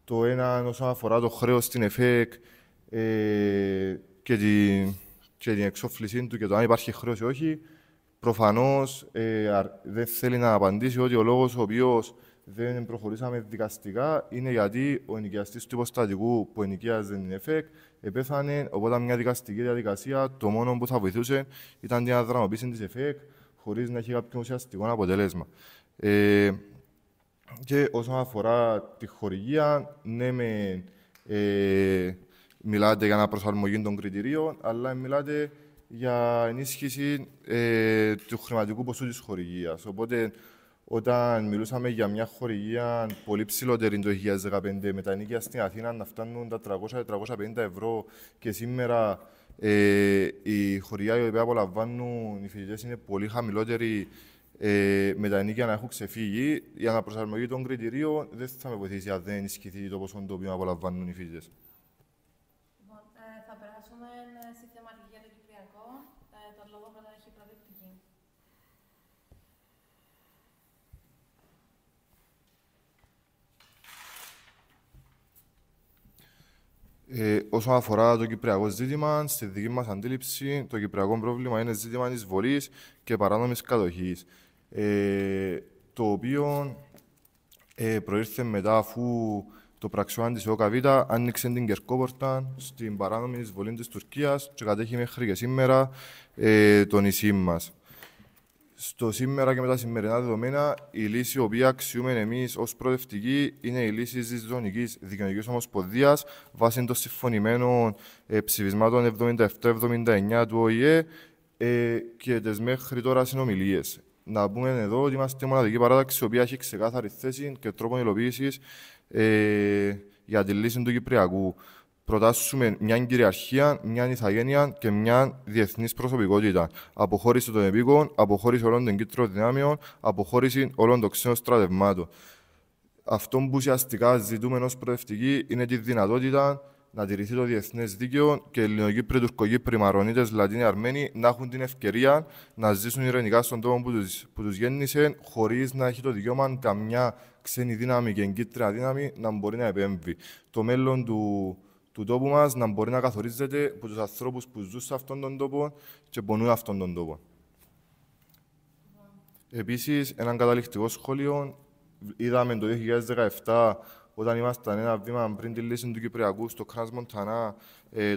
Το ένα όσον αφορά το χρέος στην ΕΦΕΚ και την εξόφλησή του και το αν υπάρχει χρέος ή όχι. Προφανώς δεν θέλει να απαντήσει ότι ο λόγος ο οποίος δεν προχωρήσαμε δικαστικά είναι γιατί ο ενοικιαστής του υποστατικού που ενοικίαζε την ΕΦΕΚ επέθανε, οπότε μια δικαστική διαδικασία το μόνο που θα βοηθούσε ήταν την αδρανοποίηση της ΕΦΕΚ χωρίς να έχει κάποιο ουσιαστικό αποτέλεσμα. Και όσον αφορά τη χορηγία, ναι, μιλάτε για αναπροσαρμογή των κριτηρίων, αλλά μιλάτε για ενίσχυση του χρηματικού ποσού της χορηγίας. Οπότε, όταν μιλούσαμε για μια χορηγία πολύ ψηλότερη το 2015, με τα ενοίκια στην Αθήνα να φτάνουν τα 300-450 ευρώ και σήμερα η χορηγία η οποία απολαμβάνουν οι φοιτητές είναι πολύ χαμηλότερη, με τα ενοίκια να έχουν ξεφύγει, η αναπροσαρμογή των κριτηρίων δεν θα με βοηθήσει αν δεν ενισχυθεί το ποσό το οποίο απολαμβάνουν οι φοιτητές. Λοιπόν, θα περάσουμε στη θεματική για το Κυπριακό. Το λόγο πρώτα έχει η προοδευτική. Όσον αφορά το κυπριακό ζήτημα, στη δική μας αντίληψη, το κυπριακό πρόβλημα είναι ζήτημα εισβολής και παράνομης κατοχής. Το οποίο Προήρθε μετά αφού το πραξιόαν της ΟΚΒ άνοιξε την Κερκόπορτα στην παράνομη εισβολή της Τουρκίας και κατέχει μέχρι και σήμερα το νησί μας. Στο σήμερα και με τα σημερινά δεδομένα, η λύση η οποία αξιούμε εμείς ως προοδευτική είναι η λύση της Ζωνικής Δικαιωτικής Ομοσπονδίας βάσει των συμφωνημένων ψηφισμάτων 77-79 του ΟΗΕ και τις μέχρι τώρα συνομιλίες. Να πούμε εδώ ότι είμαστε η μοναδική παράταξη η οποία έχει ξεκάθαρη θέση και τρόπο υλοποίησης για τη λύση του Κυπριακού. Προτάσσουμε μια κυριαρχία, μια ηθαγένεια και μια διεθνή προσωπικότητα. Αποχώρηση των επίκων, αποχώρηση όλων των κίτρων δυνάμεων, αποχώρηση όλων των ξένων στρατευμάτων. Αυτό που ουσιαστικά ζητούμε ως προοδευτικοί είναι τη δυνατότητα να τηρηθεί το διεθνές δίκαιο και οι Ελληνοκύπροι, Τουρκοκύπροι, Μαρονίτες, Λατίνοι, Αρμένοι να έχουν την ευκαιρία να ζήσουν ειρηνικά στον τόπο που τους γέννησε, χωρίς να έχει το δικαίωμα καμιά ξένη δύναμη και εγκύτρια δύναμη να μπορεί να επέμβει. Το μέλλον του τόπου μας να μπορεί να καθορίζεται από τους ανθρώπους που ζουν σε αυτόν τον τόπο και πονούν αυτόν τον τόπο. Επίσης, έναν καταληκτικό σχόλιο είδαμε το 2017, όταν ήμασταν ένα βήμα πριν τη λύση του Κυπριακού στο Κρανς Μοντανά,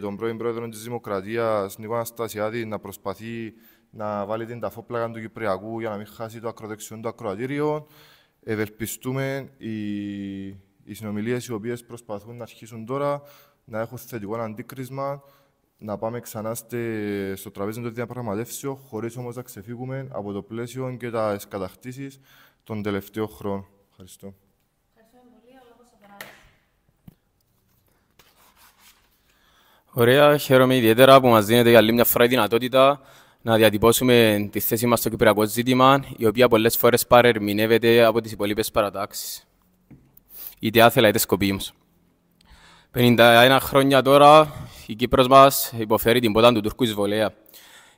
τον πρώην πρόεδρο της Δημοκρατίας, Νίκο Αναστασιάδη, να προσπαθεί να βάλει την ταφόπλακα του Κυπριακού για να μην χάσει το ακροδεξιόν του ακροατήριο. Ευελπιστούμε οι συνομιλίες οι οποίες προσπαθούν να αρχίσουν τώρα να έχουν θετικό αντίκρισμα, να πάμε ξανά στο τραπέζι των διαπραγματεύσεων, χωρίς όμως να ξεφύγουμε από το πλαίσιο και τις κατακτήσεις των τελευταίων χρόνων. Ευχαριστώ. Ωραία, χαίρομαι ιδιαίτερα που μας δίνεται για άλλη μια φορά η δυνατότητα να διατυπώσουμε τη θέση μας στο κυπριακό ζήτημα, η οποία πολλές φορές παρερμηνεύεται από τις υπόλοιπες παρατάξεις. Είτε άθελα είτε σκοπίμως. 51 χρόνια τώρα, η Κύπρος μας υποφέρει την πότα του Τούρκου εισβολέα.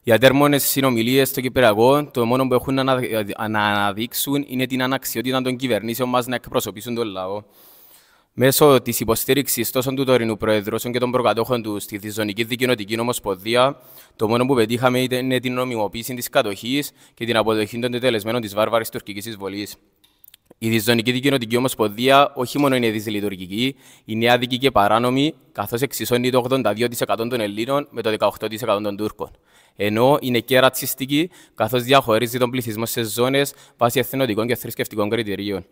Οι ατέρμονες συνομιλίες στο Κυπριακό, το μόνο που έχουν να αναδείξουν είναι την αναξιότητα των κυβερνήσεων μας να εκπροσωπήσουν τον λαό. Μέσω της υποστήριξης τόσο του τωρινού Προέδρου όσο και των προκατόχων του στη Διζωνική Δικαιωτική Ομοσπονδία, το μόνο που πετύχαμε είναι την νομιμοποίηση της κατοχής και την αποδοχή των τελεσμένων της βάρβαρης τουρκικής εισβολής. Η Διζωνική Δικαιωτική Ομοσπονδία όχι μόνο είναι δυσλειτουργική, είναι άδικη και παράνομη, καθώς εξισώνει το 82% των Ελλήνων με το 18% των Τούρκων. Ενώ είναι και ρατσιστική, καθώς διαχωρίζει τον πληθυσμό σε ζώνες βάσει εθνοτικών και θρησκευτικών κριτηρίων.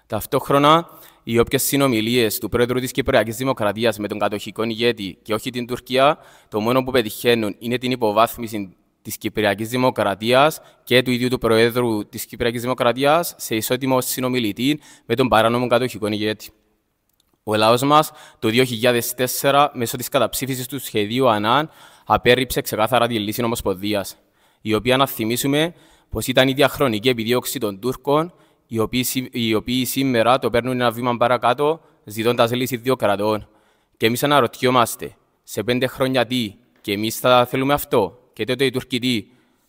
Ταυτόχρονα, οι όποιες συνομιλίες του Πρόεδρου της Κυπριακής Δημοκρατίας με τον κατοχικό ηγέτη και όχι την Τουρκία, το μόνο που πετυχαίνουν είναι την υποβάθμιση της Κυπριακής Δημοκρατίας και του ίδιου του Προέδρου της Κυπριακής Δημοκρατίας σε ισότιμο συνομιλητή με τον παράνομο κατοχικό ηγέτη. Ο λαός μας το 2004, μέσω της καταψήφισης του σχεδίου ΑΝΑΝ, απέρριψε ξεκάθαρα τη λύση Ομοσπονδίας, η οποία, να θυμίσουμε, πως ήταν η διαχρονική επιδίωξη των Τούρκων, οι οποίοι σήμερα το παίρνουν ένα βήμα παρακάτω, ζητώντας λύση δύο κρατών. Και εμείς αναρωτιόμαστε, σε 5 χρόνια τι, και εμείς θα θέλουμε αυτό, και τότε οι Τούρκοι τι,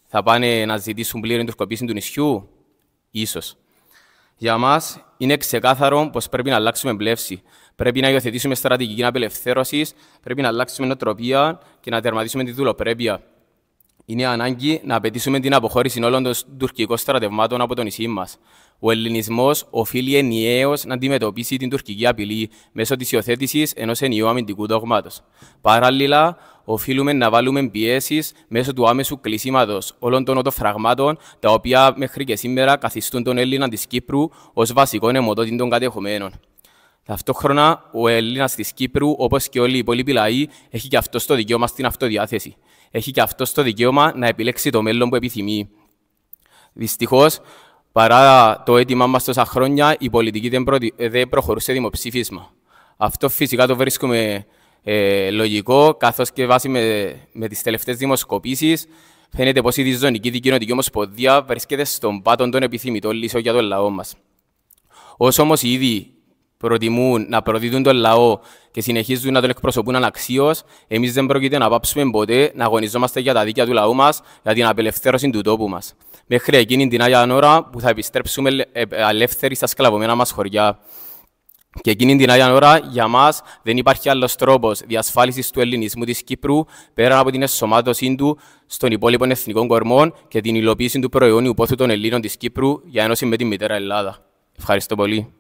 θα πάνε να ζητήσουν πλήρη τουρκοποίηση του νησιού, ίσως. Για μας είναι ξεκάθαρο πως πρέπει να αλλάξουμε πλεύση. Πρέπει να υιοθετήσουμε στρατηγική απελευθέρωσης, πρέπει να αλλάξουμε νοοτροπία και να τερματίσουμε τη δουλοπρέπεια. Είναι ανάγκη να απαιτήσουμε την αποχώρηση όλων των τουρκικών στρατευμάτων από το νησί μας. Ο ελληνισμός οφείλει ενιαίως να αντιμετωπίσει την τουρκική απειλή μέσω της υιοθέτησης ενός ενιαίου αμυντικού δόγματος. Παράλληλα, οφείλουμε να βάλουμε πιέσεις μέσω του άμεσου κλεισίματος όλων των οδοφραγμάτων, τα οποία μέχρι και σήμερα καθιστούν τον Έλληνα της Κύπρου ως βασικό αιμοδότη των κατεχομένων. Ταυτόχρονα, ο Έλληνας της Κύπρου, όπως και όλοι οι υπόλοιποι λαοί, έχει και αυτό το δικαίωμα στην αυτοδιάθεση. Έχει και αυτό το δικαίωμα να επιλέξει το μέλλον που επιθυμεί. Δυστυχώς, παρά το αίτημά μας τόσα χρόνια, η πολιτική δεν προχωρούσε δημοψήφισμα. Αυτό φυσικά το βρίσκουμε λογικό, καθώς και βάσει με τις τελευταίες δημοσκοπήσεις, φαίνεται πως η Διζωνική Δικαιωτική Ομοσπονδία βρίσκεται στον πάτο των επιθυμητών λύσεων για τον λαό μας. Όσο όμως ήδη προτιμούν να προδίδουν τον λαό και συνεχίζουν να τον εκπροσωπούν αναξίως, εμείς δεν πρόκειται να πάψουμε ποτέ να αγωνιζόμαστε για τα δίκαια του λαού μας, για την απελευθέρωση του τόπου μας. Μέχρι εκείνη την Άγια ώρα που θα επιστρέψουμε ελεύθεροι στα σκλαβωμένα μας χωριά. Και εκείνη την Άγια ώρα, για μας, δεν υπάρχει άλλος τρόπος διασφάλισης του ελληνισμού της Κύπρου πέρα από την ενσωμάτωσή του στον υπόλοιπο εθνικών κορμών και την υλοποίηση του προαιώνιου πόθου των Ελλήνων της Κύπρου για ένωση με τη μητέρα Ελλάδα. Ευχαριστώ πολύ.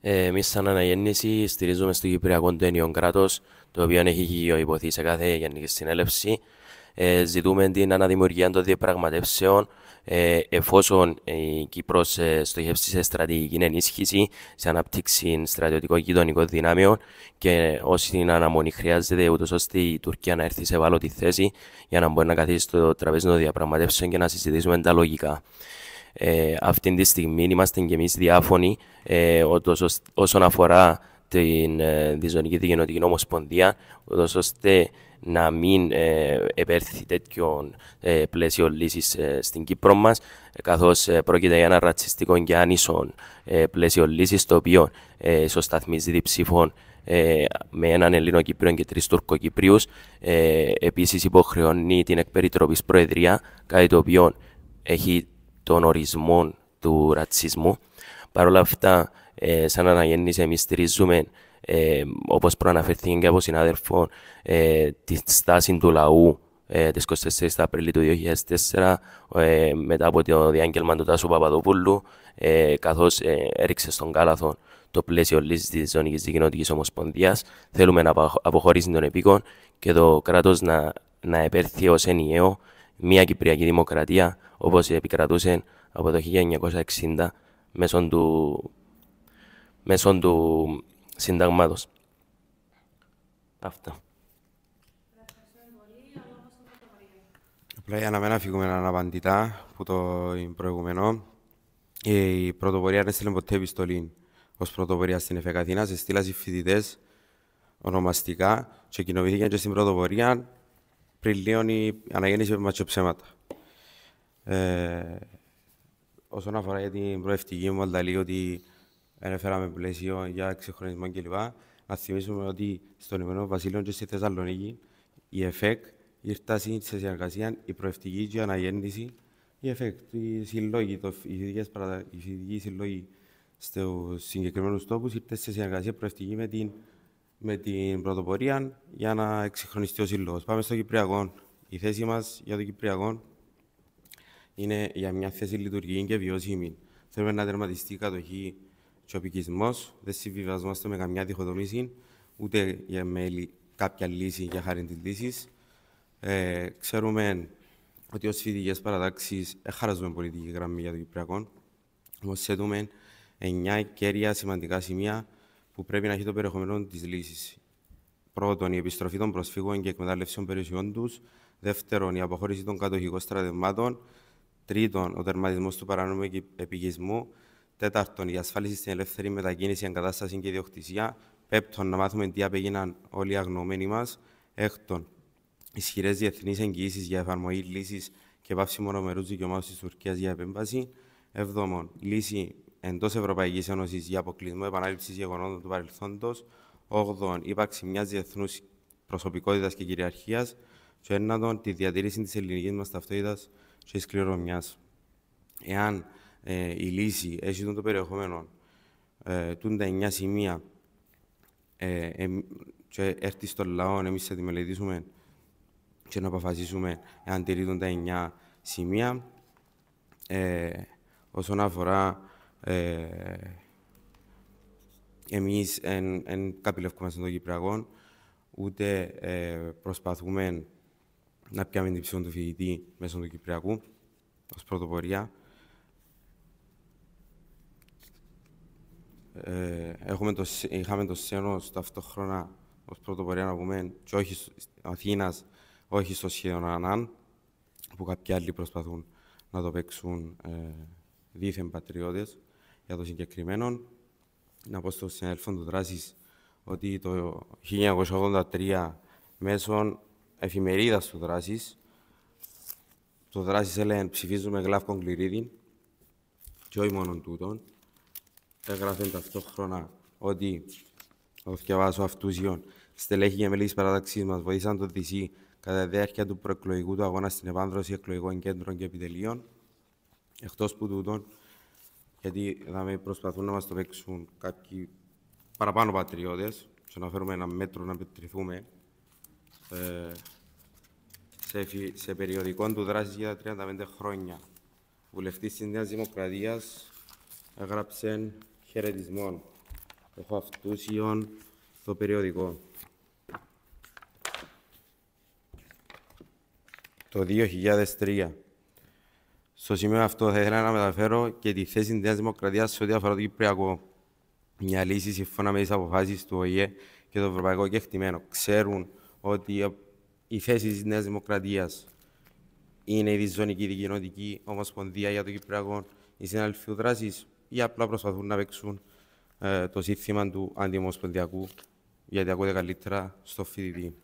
Εμείς σαν αναγέννηση στηρίζουμε στο Κυπριακό το ενιαίο κράτος, το οποίο έχει υποθεί σε κάθε γενική συνέλευση. Ζητούμε την αναδημιουργία των διαπραγματεύσεων, εφόσον η Κύπρος στοχεύσει σε στρατηγική ενίσχυση, σε ανάπτυξη στρατιωτικών γειτονικών δυνάμεων και όσοι την αναμονή χρειάζεται, ούτως ώστε η Τουρκία να έρθει σε ευάλωτη θέση για να μπορεί να καθίσει στο τραπέζι των διαπραγματεύσεων και να συζητήσουμε τα λογικά. Αυτή τη στιγμή είμαστε και εμείς διάφωνοι όσον αφορά την Διζωνική Δικαινοτική Ομοσπονδία, ώστε να μην επέρθει τέτοιο πλαίσιο λύσης στην Κύπρο μας, καθώς πρόκειται για ένα ρατσιστικό και άνισο πλαίσιο λύσης, το οποίο ισοσταθμίζει διψήφων με έναν Ελληνοκύπριο και 3 Τουρκοκυπρίους. Επίσης υποχρεώνει την εκπεριτροπής Προεδρία, κάτι το οποίο έχει των ορισμών του ρατσισμού. Παρ' όλα αυτά, σαν αναγέννηση, εμείς στηρίζουμε, όπως προαναφέρθηκε και από συνάδελφο, τη στάση του λαού της 24 Απριλίου του 2004, μετά από το διάγγελμα του Τάσου Παπαδοπούλου, καθώς έριξε στον κάλαθο το πλαίσιο λύσης της Ζωνικής Δικαινοτικής Ομοσπονδίας. Θέλουμε να αποχωρήσει των επίκων και το κράτος να επέρθει ως ενιαίο μια Κυπριακή Δημοκρατία, όπως επικρατούσε από το 1960 μέσω του συνταγμάτος. Αυτά. Απλά για να μην αφήγουμε αναπαντητά που το προηγούμενο, η πρωτοπορία δεν έστειλε ποτέ επιστολή ως πρωτοπορία στην ΕΦΕΚ Αθήνας, έστειλαν οι φοιτητές ονομαστικά και κοινοποιήθηκαν και στην πρωτοπορία πριν λίγο η αναγέννηση μας και ψέματα. Όσον αφορά για την προευτική μου, λέει ότι έφεραμε πλαίσιο για εξυγχρονισμό κλπ. Να θυμίσουμε ότι στον Ηνωμένο Βασίλειο και στη Θεσσαλονίκη η ΕΦΕΚ ήρθαν σε συνεργασία η προευτική και η αναγέννηση. Η ΕΦΕΚ, οι φοιτητικοί συλλόγοι στους συγκεκριμένους τόπους ήρθαν σε συνεργασία προευτική με την πρωτοπορία για να εξυγχρονιστεί ο σύλλογος. Πάμε στο Κυπριακό. Η θέση μας για το Κυπριακό είναι για μια θέση λειτουργική και βιώσιμη. Θέλουμε να τερματιστεί η κατοχή και ο επικισμός. Δεν συμβιβαζόμαστε με καμιά διχοτομήση, ούτε με κάποια λύση για χάρη της λύσης. Ξέρουμε ότι ως φοιτητικές παρατάξεις χαράζουμε πολιτική γραμμή για το Κυπριακό. Όμως θέτουμε 9 κέρια σημαντικά σημεία που πρέπει να έχει το περιεχομένο της λύσης. Πρώτον, η επιστροφή των προσφύγων και εκμετάλλευσεων περιουσιών τους. Δεύτερον, η αποχώρηση των κατοχικών στρατευμάτων. Τρίτον, ο τερματισμός του παρανόμου επικισμού. Τέταρτον, η ασφάλιση στην ελεύθερη μετακίνηση, εγκατάσταση και ιδιοκτησία. Πέμπτον, να μάθουμε τι απέγιναν όλοι οι αγνοωμένοι μας. Έκτον, ισχυρές διεθνείς εγγυήσεις για εφαρμογή λύσης και πάυση μονομερούς δικαιωμάτων της Τουρκίας για επέμβαση. Έβδομον, λύση εντός Ευρωπαϊκής Ένωσης για αποκλεισμό επανάληψης γεγονότων του παρελθόντος. Όγδον, ύπαρξη μιας διεθνούς προσωπικότητας και κυριαρχίας. Και ένατον, τη διατήρηση της ελληνικής μας ταυτότητας και της κληρονομιάς. Εάν η λύση έχει το περιεχόμενο τα 9 σημεία και έρθει στον λαό, εμείς θα τη μελετήσουμε και να αποφασίσουμε εάν τηρούν τα 9 σημεία. Όσον αφορά εμείς εν καπηλευκόμαστε στο Κυπριακό, ούτε προσπαθούμε να πιάμε την ψυχή του φοιτητή μέσω του Κυπριακού ως πρωτοπορία. Είχαμε το Σένος ταυτόχρονα ως πρωτοπορία να πούμε και όχι Αθήνας, όχι στο σχέδιο ΑΝΑΝ, που κάποιοι άλλοι προσπαθούν να το παίξουν δίθεν πατριώτες για το συγκεκριμένο. Να πω στον συνάδελφο του Δράσης ότι το 1983 μέσω εφημερίδας του Δράσης, το Δράσης έλεγε ψηφίζουμε Γλαύκον Κληρίδη και όχι μόνο τούτον. Έγραφε ταυτόχρονα ότι, θα το διαβάσω αυτούσιον, στελέχη και μέλη της παράταξης μας βοήθησαν το ΔΥΣΥ κατά τη διάρκεια του προεκλογικού του αγώνα στην επάνδρωση εκλογικών κέντρων και επιτελείων. Εκτός που τούτον, γιατί θα προσπαθούν να μας το παίξουν κάποιοι παραπάνω πατριώτες και να φέρουμε ένα μέτρο να πετρηθούμε σε περιοδικό του Δράσης για τα 35 χρόνια βουλευτής της Νέας Δημοκρατίας, έγραψε χαιρετισμόν. Έχω αυτούσιον το περιοδικό. Το 2003. Στο σημείο αυτό θα ήθελα να μεταφέρω και τη θέση της Νέας Δημοκρατίας σε ό,τι αφορά το Κυπριακό. Μια λύση σύμφωνα με τις αποφάσεις του ΟΗΕ και το ευρωπαϊκό κεκτημένο. Ξέρουν ότι η θέση της Νέας Δημοκρατίας είναι η διζωνική δικοινοτική ομοσπονδία για το Κυπριακό, οι συνάδελφοι του δράσης, ή απλά προσπαθούν να παίξουν το σύνθημα του αντιομοσπονδιακού, γιατί ακούτε καλύτερα στο φοιτητή.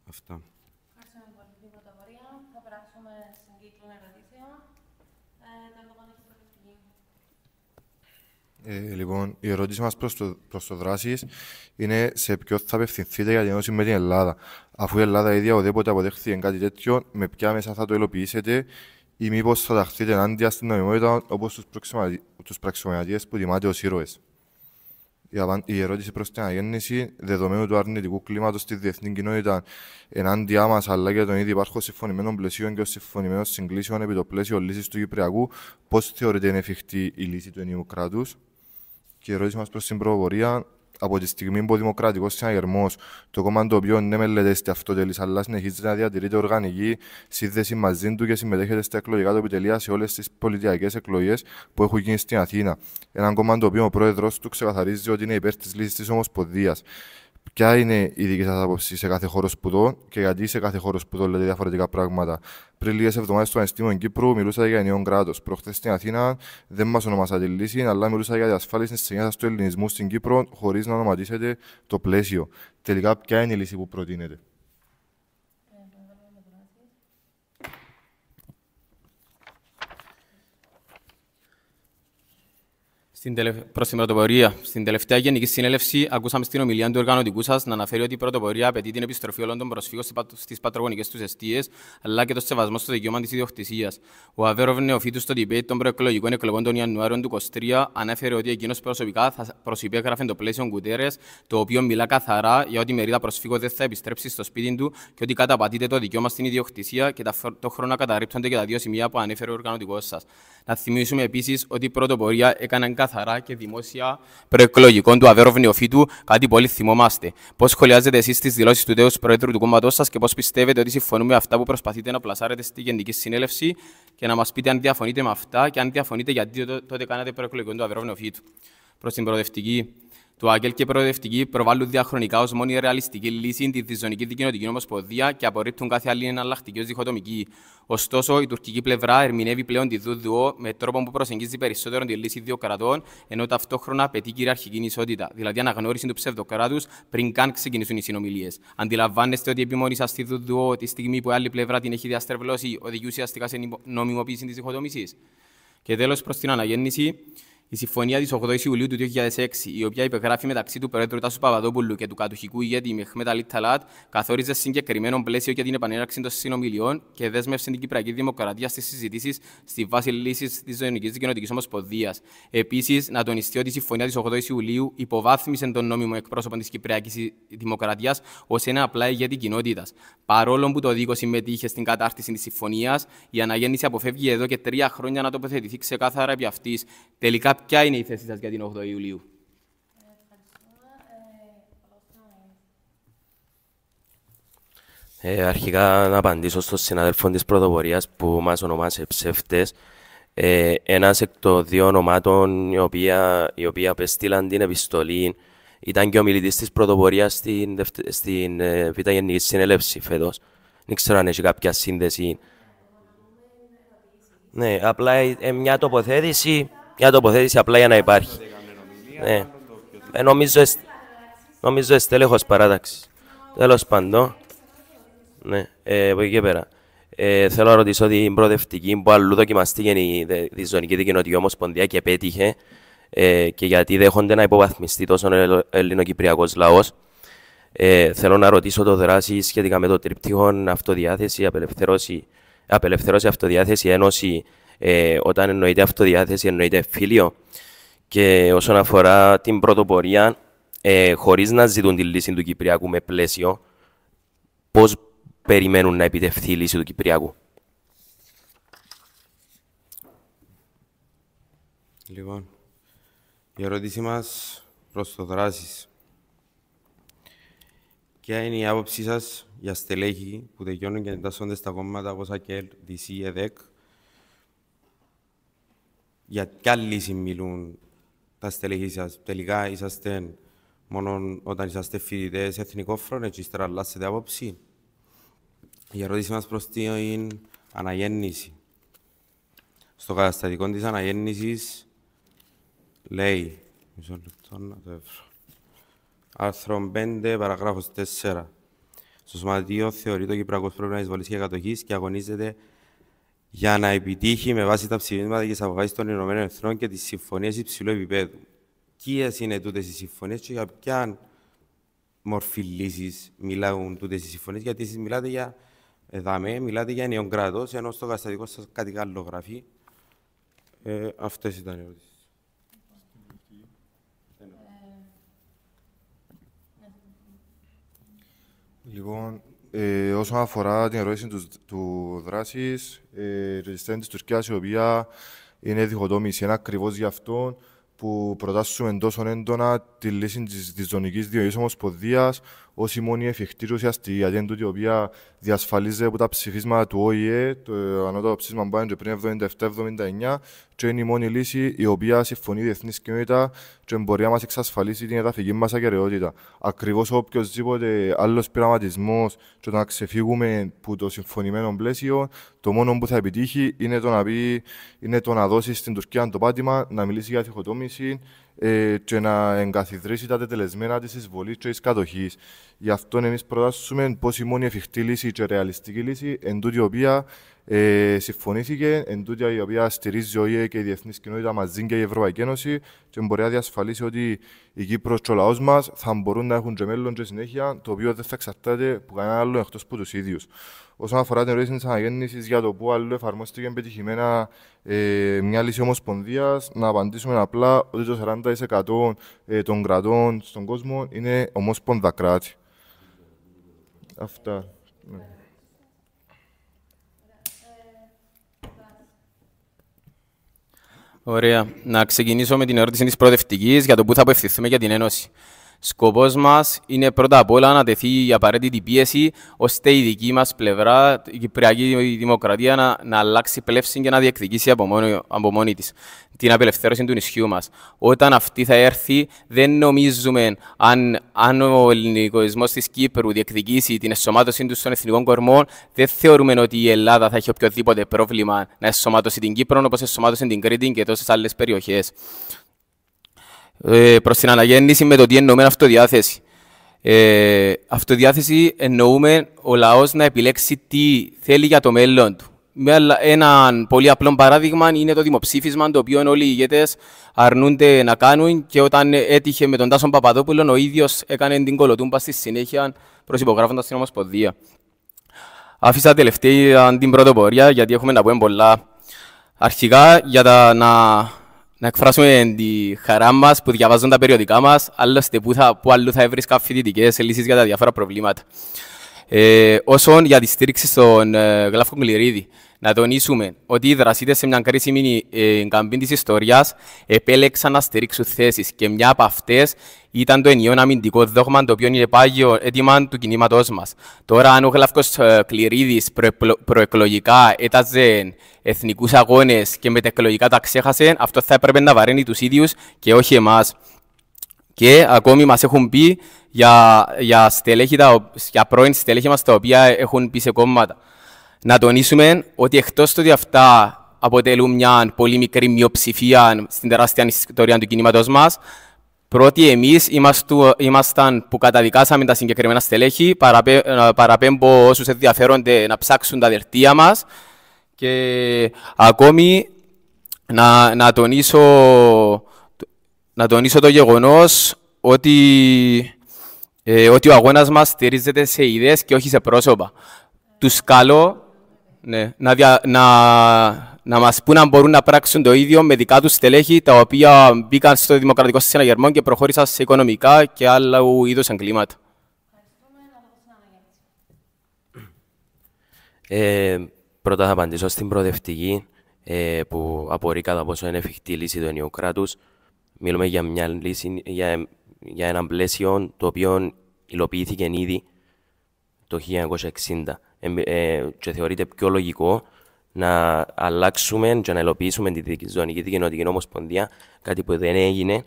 Αυτά. Ευχαριστούμε πολύ την πρωτοβουλία. Θα περάσουμε στην κύκλο ερωτήσεων. Το λόγο έχει προηγηθεί. Λοιπόν, η ερώτηση μας προς το δράσεις είναι σε ποιο θα απευθυνθείτε για την ενώση με την Ελλάδα. Αφού η Ελλάδα ίδια οδέποτε αποδέχθηκε κάτι τέτοιο, με ποια μέσα θα το υλοποιήσετε ή μήπως θα ταχθείτε ενάντια στην νομιμότητα όπως τους πραξικοπηματίες που τιμάτε ως ήρωες. Η ερώτηση προς την αναγέννηση, δεδομένου του αρνητικού κλίματος στη διεθνή κοινότητα ενάντια μας, αλλά και των ήδη υπάρχων συμφωνημένων πλαισίων και ως συμφωνημένων συγκλήσεων επί το πλαίσιο λύσης του Κυπριακού, πώς θεωρείται είναι εφικτή η λύση του ενιαίου κράτους. Και η ερώτηση μας προς την πρωτοβουλία, από τη στιγμή που ο Δημοκρατικός Συναγερμός, το κόμμα το οποίο δεν μελετέστε αυτοτελής, αλλά συνεχίζεται να διατηρείται οργανική σύνδεση μαζί του και συμμετέχετε στα εκλογικά του επιτελεία σε όλες τις πολιτιακές εκλογές που έχουν γίνει στην Αθήνα. Έναν κόμμα το οποίο ο πρόεδρος του ξεκαθαρίζει ότι είναι υπέρ της λύσης της Ομοσπονδίας. Ποια είναι η δική σας άποψη σε κάθε χώρο σπουδών και γιατί σε κάθε χώρο σπουδών λέτε διαφορετικά πράγματα. Πριν λίγες εβδομάδες στο Πανεπιστήμιο Κύπρου μιλούσα για ενιαίο κράτος. Προχθές στην Αθήνα δεν μας ονομάσατε λύση, αλλά μιλούσα για διασφάλιση της ενιαίας του ελληνισμού στην Κύπρο χωρίς να ονοματίσετε το πλαίσιο. Τελικά, ποια είναι η λύση που προτείνετε. Προς την πρωτοπορία. Στην τελευταία Γενική Συνέλευση, ακούσαμε στην ομιλία του οργανωτικού σας να αναφέρει ότι η πρωτοπορία απαιτεί την επιστροφή όλων των προσφύγων στις πατρογονικές τους εστίες, αλλά και το σεβασμό στο δικαίωμα της ιδιοκτησίας. Ο Αβέροβ νεοφύτους στο debate των προεκλογικών εκλογών των Ιανουάριων του 2023 ανέφερε ότι εκείνος προσωπικά θα προσυπέγραφε το πλαίσιο Γκουτέρες, το οποίο μιλά καθαρά για ότι η μερίδα προσφύγων δεν θα επιστρέψει στο σπίτι του και ότι καταπατείται το δικαίωμα στην ιδιοκτησία και ταυτόχρονα καταρρίπτονται και τα δύο σημεία που ανέφερε ο οργανωτικός σας. Να θυμίσουμε επίσης ότι η πρωτοπορία έκανε καθαρά και δημόσια προεκλογικών του Αβέροβ νεοφύτου, κάτι που όλοι θυμόμαστε. Πώς σχολιάζετε εσείς τις δηλώσεις του τέους Προέδρου του κόμματός σας και πώς πιστεύετε ότι συμφωνούμε με αυτά που προσπαθείτε να πλασάρετε στη Γενική Συνέλευση και να μας πείτε αν διαφωνείτε με αυτά και αν διαφωνείτε γιατί τότε κάνατε προεκλογικών του Αβέροβ νεοφύτου. Προς την προοδευτική. Το ΑΚΕΛ και η Προοδευτική προβάλλουν διαχρονικά ως μόνη ρεαλιστική λύση τη διζωνική δικοινοτική ομοσπονδία και απορρίπτουν κάθε άλλη εναλλακτική ως διχοτομική. Ωστόσο, η τουρκική πλευρά ερμηνεύει πλέον τη ΔΟΥΔΟ με τρόπο που προσεγγίζει περισσότερο τη λύση δύο κρατών, ενώ ταυτόχρονα απαιτεί κυριαρχική ισότητα, δηλαδή αναγνώριση του ψευδοκράτους πριν καν ξεκινήσουν οι συνομιλίες. Αντιλαμβάνεστε ότι η επιμονή σας στη ΔΟΥΔΟ, τη στιγμή που η άλλη πλευρά την έχει διαστρεβλώσει, οδηγεί ουσιαστικά σε νομιμοποίηση της διχοτομήσης. Και τέλος, προς την αναγέννηση. Η συμφωνία της 8ης Ιουλίου του 2006, η οποία υπεγράφει μεταξύ του Προέδρου Τάσου Παπαδόπουλου και του κατοχικού ηγέτη Μεχμέτ Αλή Ταλάτ, καθόριζε συγκεκριμένο πλαίσιο για την επανέναρξη των συνομιλιών και δέσμευσε την Κυπριακή Δημοκρατία στις συζητήσεις στη βάση λύσης της Ζωνικής Δικοινοτικής Ομοσπονδίας. Επίσης, να τονιστεί ότι η συμφωνία της 8ης Ιουλίου υποβάθμισε τον νόμιμο εκπρόσωπο της Κυπριακής Δημοκρατίας ως ένα απλά ηγέτη κοινότητας. Παρόλο που το ΔΥΚΟ συμμετείχε στην κατάρτιση της συμφωνίας, η αναγέννηση αποφεύγει εδώ και 3 χρόνια να τοποθετηθεί ξεκάθαρα επί αυτής. Τελικά, ποια είναι η θέση σας για την 8η Ιουλίου? Αρχικά να απαντήσω στον συναδέλφο της πρωτοπορίας που μας ονομάσε ψεύτες. Ένας εκ των δύο ονομάτων οι οποίοι απεστήλαν την επιστολή ήταν και ο μιλητής της πρωτοπορίας στην Β' Γενική Συνέλευση φέτος. Δεν ξέρω αν έχει κάποια σύνδεση. Ναι, απλά μια τοποθέτηση απλά για να υπάρχει. Ναι. Νομίζω στέλεχος παράταξης. Τέλος πάντων. Ναι, από εκεί και πέρα. Θέλω να ρωτήσω την προοδευτική που αλλού δοκιμαστήκε η Ζωνική Δικοινοτική Ομοσπονδία και πέτυχε και γιατί δέχονται να υποβαθμιστεί τόσο ο ελληνοκυπριακός λαός. Θέλω να ρωτήσω το δράση σχετικά με το τρίπτυχο αυτοδιάθεση, απελευθέρωση, αυτοδιάθεση, ένωση. Όταν εννοείται αυτοδιάθεση, εννοείται φίλιο. Και όσον αφορά την πρωτοπορία, χωρίς να ζητούν τη λύση του Κυπριακού με πλαίσιο, πώς περιμένουν να επιτευχθεί η λύση του Κυπριακού? Λοιπόν, η ερώτηση μας προς το Δράσης. Ποια είναι η άποψή σας για στελέχη που τελειώνουν και εντάσσονται στα κόμματα όπως ΑΚΕΛ, ΔΥΣΥ, ΕΔΕΚ? Για ποια λύση μιλούν τα στελέχη σας? Τελικά είσαστε μόνο όταν είσαστε φοιτητές Εθνικό Φρόνο, έτσι ύστερα αλλάσετε άποψη? Η ερώτηση μας προς την αναγέννηση. Στο καταστατικό της αναγέννησης λέει, μισό λεπτό να το έβρω, άρθρο 5, παραγράφος 4. Στο Σωματείο θεωρεί το Κυπριακός Πρόβλημα εισβολής και κατοχής και αγωνίζεται για να επιτύχει με βάση τα ψηφίσματα και τις αποφάσεις των Ηνωμένων Εθνών και τις συμφωνίες υψηλού επίπεδου. Ποιες είναι τούτες οι συμφωνίες και για ποια μορφή λύσης μιλάουν τούτες οι συμφωνίες? Γιατί εσείς μιλάτε για εδαμέ, μιλάτε για ενιαίο κράτος, ενώ στο καταστατικό σας κάτι άλλο γράφει. Αυτές ήταν οι ερωτήσεις. Λοιπόν, όσον αφορά την ερώτηση του Δράσης, η ρεζιστέντη της Τουρκίας, η οποία είναι διχοτόμηση, είναι ακριβώς γι' αυτό που προτάσσουμε τόσο έντονα τη λύση της ζωνικής διοικής ομοσπονδίας ως η μόνη εφικτή και ουσιαστική, γιατί είναι τούτη η οποία διασφαλίζεται από τα ψηφίσματα του ΟΗΕ, το ανώτατο ψήφισμα που είναι πριν 77-79, και είναι η μόνη λύση η οποία συμφωνεί η διεθνής κοινότητα και μπορεί να μας εξασφαλίσει την εδαφική μας ακεραιότητα. Ακριβώς οποιοδήποτε άλλος πειραματισμός και το να ξεφύγουμε από το συμφωνημένο πλαίσιο, το μόνο που θα επιτύχει είναι το να δώσει στην Τουρκία το πάτημα, να μιλήσει για διχοτόμηση και να εγκαθιδρύσει τα τετελεσμένα της εισβολής και της κατοχής. Γι' αυτό εμείς προτάσσουμε πως η μόνη εφικτή λύση και ρεαλιστική λύση εν τούτη η οποία συμφωνήθηκε, εν τούτη η οποία στηρίζει ο ΟΗΕ και η διεθνής κοινότητα μαζί και η Ευρωπαϊκή Ένωση και μπορεί να διασφαλίσει ότι η Κύπρος και ο λαός μας θα μπορούν να έχουν και μέλλον και συνέχεια, το οποίο δεν θα εξαρτάται από κανένα άλλο εκτός από τους ίδιους. Όσον αφορά την ερώτηση της αναγέννησης για το πού αλλού εφαρμόστηκε πετυχημένα μια λύση ομοσπονδίας, να απαντήσουμε απλά ότι το 40% των κρατών στον κόσμο είναι ομόσπονδα κράτη. Αυτά. Ναι. Ωραία. Να ξεκινήσω με την ερώτηση της προοδευτικής για το πού θα απευθυνθούμε για την Ένωση. Σκοπός μας είναι πρώτα απ' όλα να τεθεί η απαραίτητη πίεση ώστε η δική μας πλευρά, η Κυπριακή Δημοκρατία, να αλλάξει πλεύση και να διεκδικήσει από μόνη της την απελευθέρωση του νησιού μας. Όταν αυτή θα έρθει, δεν νομίζουμε αν ο ελληνικισμός της Κύπρου διεκδικήσει την εσωμάτωση του στον εθνικό κορμό, δεν θεωρούμε ότι η Ελλάδα θα έχει οποιοδήποτε πρόβλημα να εσωμάτωσει την Κύπρο όπως εσωμάτωσε την Κρήτη και τόσες άλλες περιοχές. Προς την αναγέννηση με το τι εννοούμε αυτοδιάθεση. Αυτοδιάθεση εννοούμε ο λαός να επιλέξει τι θέλει για το μέλλον του. Ένα πολύ απλό παράδειγμα είναι το δημοψήφισμα, το οποίο όλοι οι ηγέτες αρνούνται να κάνουν και όταν έτυχε με τον Τάσο Παπαδόπουλο, ο ίδιος έκανε την κολοτούμπα στη συνέχεια προσυπογράφοντας την Ομοσπονδία. Άφησα τελευταία την πρωτοπορία γιατί έχουμε να πούμε πολλά. Αρχικά για να εκφράσουμε τη χαρά μας που διαβάζουν τα περιοδικά μας, άλλωστε που αλλού θα έβρισκα φοιτητικές λύσεις για τα διάφορα προβλήματα. Όσον για τη στήριξη στον Γλάφκο Κληρίδη, να τονίσουμε ότι οι δραστήρες σε μια κρίσιμη καμπή της ιστορίας επέλεξαν να στηρίξουν θέσεις και μια από αυτές ήταν το ενιαίο αμυντικό δόγμα, το οποίο είναι πάγιο αίτημα του κινήματός μας. Τώρα, αν ο Γλάφκος Κληρίδης προεκλογικά έταζε εθνικούς αγώνες και μετεκλογικά τα ξέχασε, αυτό θα έπρεπε να βαραίνει τους ίδιους και όχι εμάς. Και ακόμη μας έχουν πει για πρώην στελέχη μας τα οποία έχουν πει σε κόμματα. Να τονίσουμε ότι εκτός του ότι αυτά αποτελούν μια πολύ μικρή μειοψηφία στην τεράστια ιστορία του κινήματος μας, πρώτοι εμείς ήμασταν που καταδικάσαμε τα συγκεκριμένα στελέχη, παραπέμπω όσους ενδιαφέρονται να ψάξουν τα δελτία μας και ακόμη να τονίσω το γεγονός ότι ο αγώνας μας στηρίζεται σε ιδέες και όχι σε πρόσωπα. Τους καλώ να μας πούν αν μπορούν να πράξουν το ίδιο με δικά τους στελέχη, τα οποία μπήκαν στο δημοκρατικό συναγερμό και προχώρησαν σε οικονομικά και άλλου είδους εγκλήματα. Πρώτα θα απαντήσω στην προοδευτική. που απορεί κατά πόσο είναι εφικτή η λύση του ενιαίου κράτους. Μιλούμε για μια λύση, για ένα πλαίσιο το οποίο υλοποιήθηκε ήδη το 1960 και θεωρείται πιο λογικό να αλλάξουμε και να υλοποιήσουμε τη Ζωνική Δικοινοτική Ομοσπονδία, κάτι που δεν έγινε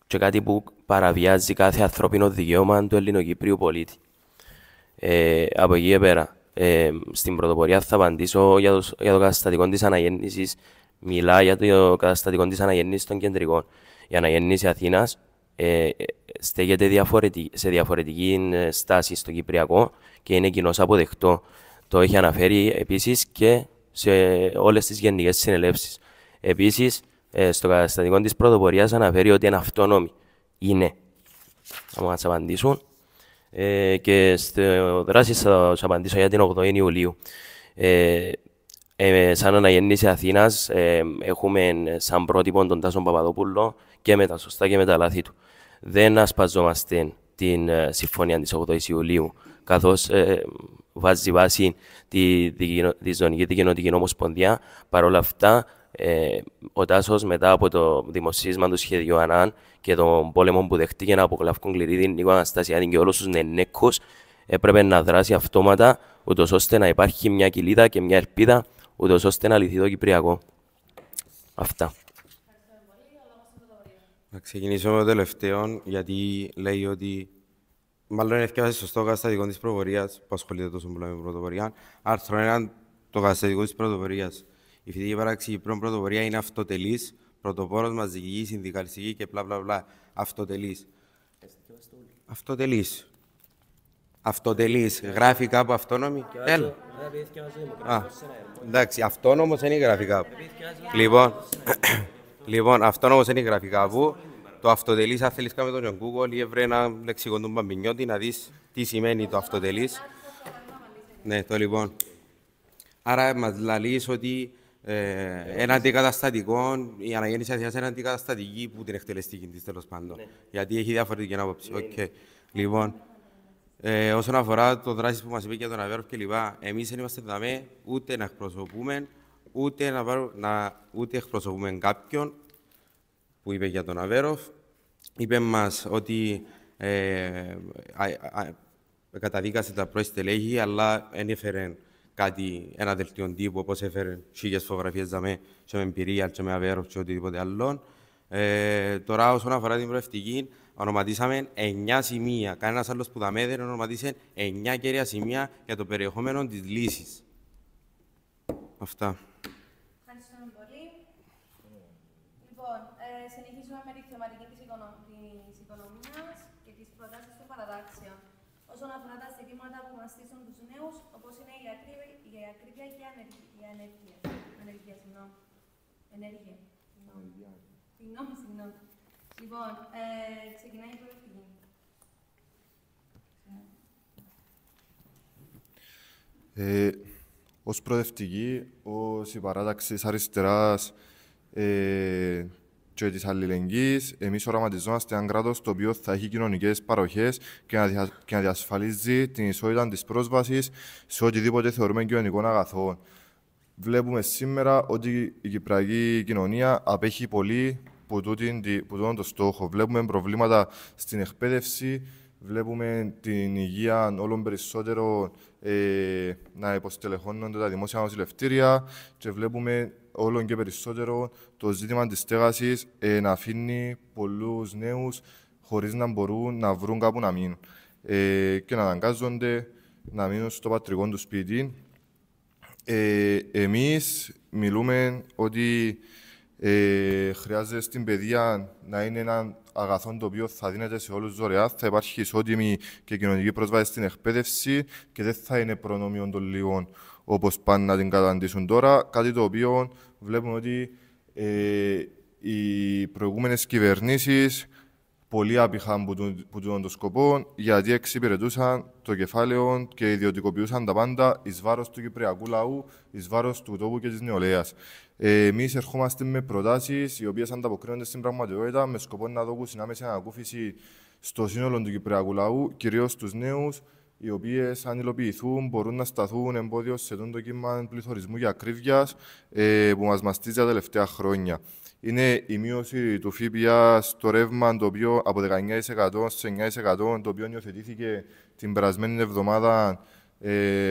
και κάτι που παραβιάζει κάθε ανθρώπινο δικαίωμα του Ελληνοκύπριου πολίτη. Από εκεί και πέρα, στην πρωτοπορία θα απαντήσω για το καταστατικό της αναγέννησης. Μιλά για το καταστατικό της αναγέννησης των κεντρικών. Η αναγέννηση Αθήνας στέκεται σε διαφορετική στάση στο Κυπριακό και είναι κοινώς αποδεκτό. Το έχει αναφέρει επίσης και σε όλες τις γενικές συνελεύσεις. Επίσης, στο καταστατικό της πρωτοπορίας αναφέρει ότι είναι αυτόνομη. Είναι. Θα μας απαντήσουν. Και στο δράση θα σας απαντήσω για την 8η Ιουλίου. Σαν αναγέννηση Αθήνας έχουμε σαν πρότυπο τον Τάσο Παπαδόπουλο και με τα σωστά και με τα λάθη του. Δεν ασπαζόμαστε την συμφωνία της 8ης Ιουλίου, καθώς βάζει βάση τη Ζωνική Δικοινοτική Ομοσπονδία. Παρ' όλα αυτά, ο Τάσος μετά από το δημοσίευμα του σχεδίου ΑΝΑΝ και τον πόλεμο που δεχτήκε από Κλαύκον Κληρίδη, Νίκο Αναστασιάδη και όλους τους νενέκους, έπρεπε να δράσει αυτόματα, ούτως ώστε να υπάρχει μια κοιλίδα και μια ελπίδα, ούτως ώστε να λυθεί το Κυπριακό. Αυτά. Να ξεκινήσω με το τελευταίο, γιατί λέει ότι μάλλον είναι ευκαιρία σωστό καταστατικό της πρωτοπορίας, που ασχολείται τόσο πολλά με πρωτοπορία. Άρθρο 1, το καταστατικό της πρωτοπορίας. Η φοιτητική πράξη Κυπρών πρωτοπορία είναι αυτοτελής, πρωτοπόρος, μαζική, συνδικαλιστική και πλα πλα πλα. Αυτοτελής. Αυτοτελής. Αυτοτελής. Γράφει κάπου αυτόνομη. Έλα. Εντάξει, αυτόνομος είναι η γράφει κάπου. Λοιπόν, αυτόνομος είναι η γράφει κάπου. Το αυτοτελής, αν θέλεις κάμε τον Google ή έβρε ένα λεξικό του Μπαμπινιώτη να δεις τι σημαίνει το αυτοτελής. Ναι, το λοιπόν. Άρα μας λαλείς ότι ένα αντικαταστατικό, η αναγέννηση Αθήνας είναι αντικαταστατική που την εκτελεστική της τέλος πάντων. Ναι. Γιατί έχει διαφορετική άποψη. Okay. Λοιπόν, όσον αφορά το δράσεις που μας είπε για τον Αβέροφ και λοιπά, εμείς δεν είμαστε δαμέ ούτε να εκπροσωπούμε, ούτε εκπροσωπούμε κάποιον που είπε για τον Αβέροφ. Είπε μας ότι καταδίκασε τα πρώην στελέχη, αλλά δεν έφερε κάτι, ένα δελτίο τύπου, όπως έφερε χίλιες φωτογραφίες δαμέ και με εμπειρία και με Αβέροφ και οτιδήποτε άλλο. Τώρα, όσον αφορά την προευτική, ονοματίσαμε 9 σημεία. Κανένας άλλος που δαμέ δεν ονοματίσε 9 κέρια σημεία για το περιεχόμενο της λύσης. Αυτά. Ευχαριστούμε πολύ. Λοιπόν, συνεχίζουμε με τη θεματική της οικονομίας και τις προτάσεις των παρατάξεων. Όσον αφορά τα ζητήματα που μαστίζουν τους νέους, όπως είναι η ακρίβεια και η ανεργία. Ενέργεια. Συγγνώμη. Λοιπόν, ξεκινάει η προευτική. Ως προοδευτική, ως η παράταξη της αριστεράς και της αλληλεγγύης, εμείς οραματιζόμαστε ένα κράτος το οποίο θα έχει κοινωνικές παροχές και να διασφαλίζει την ισότητα της πρόσβασης σε οτιδήποτε θεωρούμε κοινωνικών αγαθών. Βλέπουμε σήμερα ότι η κυπριακή κοινωνία απέχει πολύ από τούτον το στόχο. Βλέπουμε προβλήματα στην εκπαίδευση, βλέπουμε την υγεία όλων περισσότερο να υποστελεχώνονται τα δημόσια νοσηλευτήρια και βλέπουμε όλο και περισσότερο το ζήτημα της στέγασης να αφήνει πολλούς νέους χωρίς να μπορούν να βρουν κάπου να μείνουν και να αναγκάζονται να μείνουν στο πατρικό του σπίτι. Εμείς μιλούμε ότι χρειάζεται στην παιδεία να είναι ένα αγαθό το οποίο θα δίνεται σε όλους δωρεά, θα υπάρχει ισότιμη και κοινωνική πρόσβαση στην εκπαίδευση και δεν θα είναι προνόμιο των λίγων όπως πάνε να την καταντήσουν τώρα. Κάτι το οποίο βλέπουμε ότι οι προηγούμενες κυβερνήσεις πολύ άπηχαν που τον σκοπό, γιατί εξυπηρετούσαν το κεφάλαιο και ιδιωτικοποιούσαν τα πάντα εις βάρος του κυπριακού λαού, εις βάρος του τόπου και της νεολαίας. Εμείς ερχόμαστε με προτάσεις οι οποίες ανταποκρίνονται στην πραγματικότητα με σκοπό να δώσουν άμεση ανακούφιση στο σύνολο του κυπριακού λαού, κυρίως στους νέους, οι οποίες, αν υλοποιηθούν, μπορούν να σταθούν εμπόδιο σε το κύμα πληθωρισμού και ακρίβειας που μας μαστίζει τα τελευταία χρόνια. Είναι η μείωση του ΦΠΑ στο ρεύμα, το οποίο από 19% σε 9%, το οποίο υιοθετήθηκε την περασμένη εβδομάδα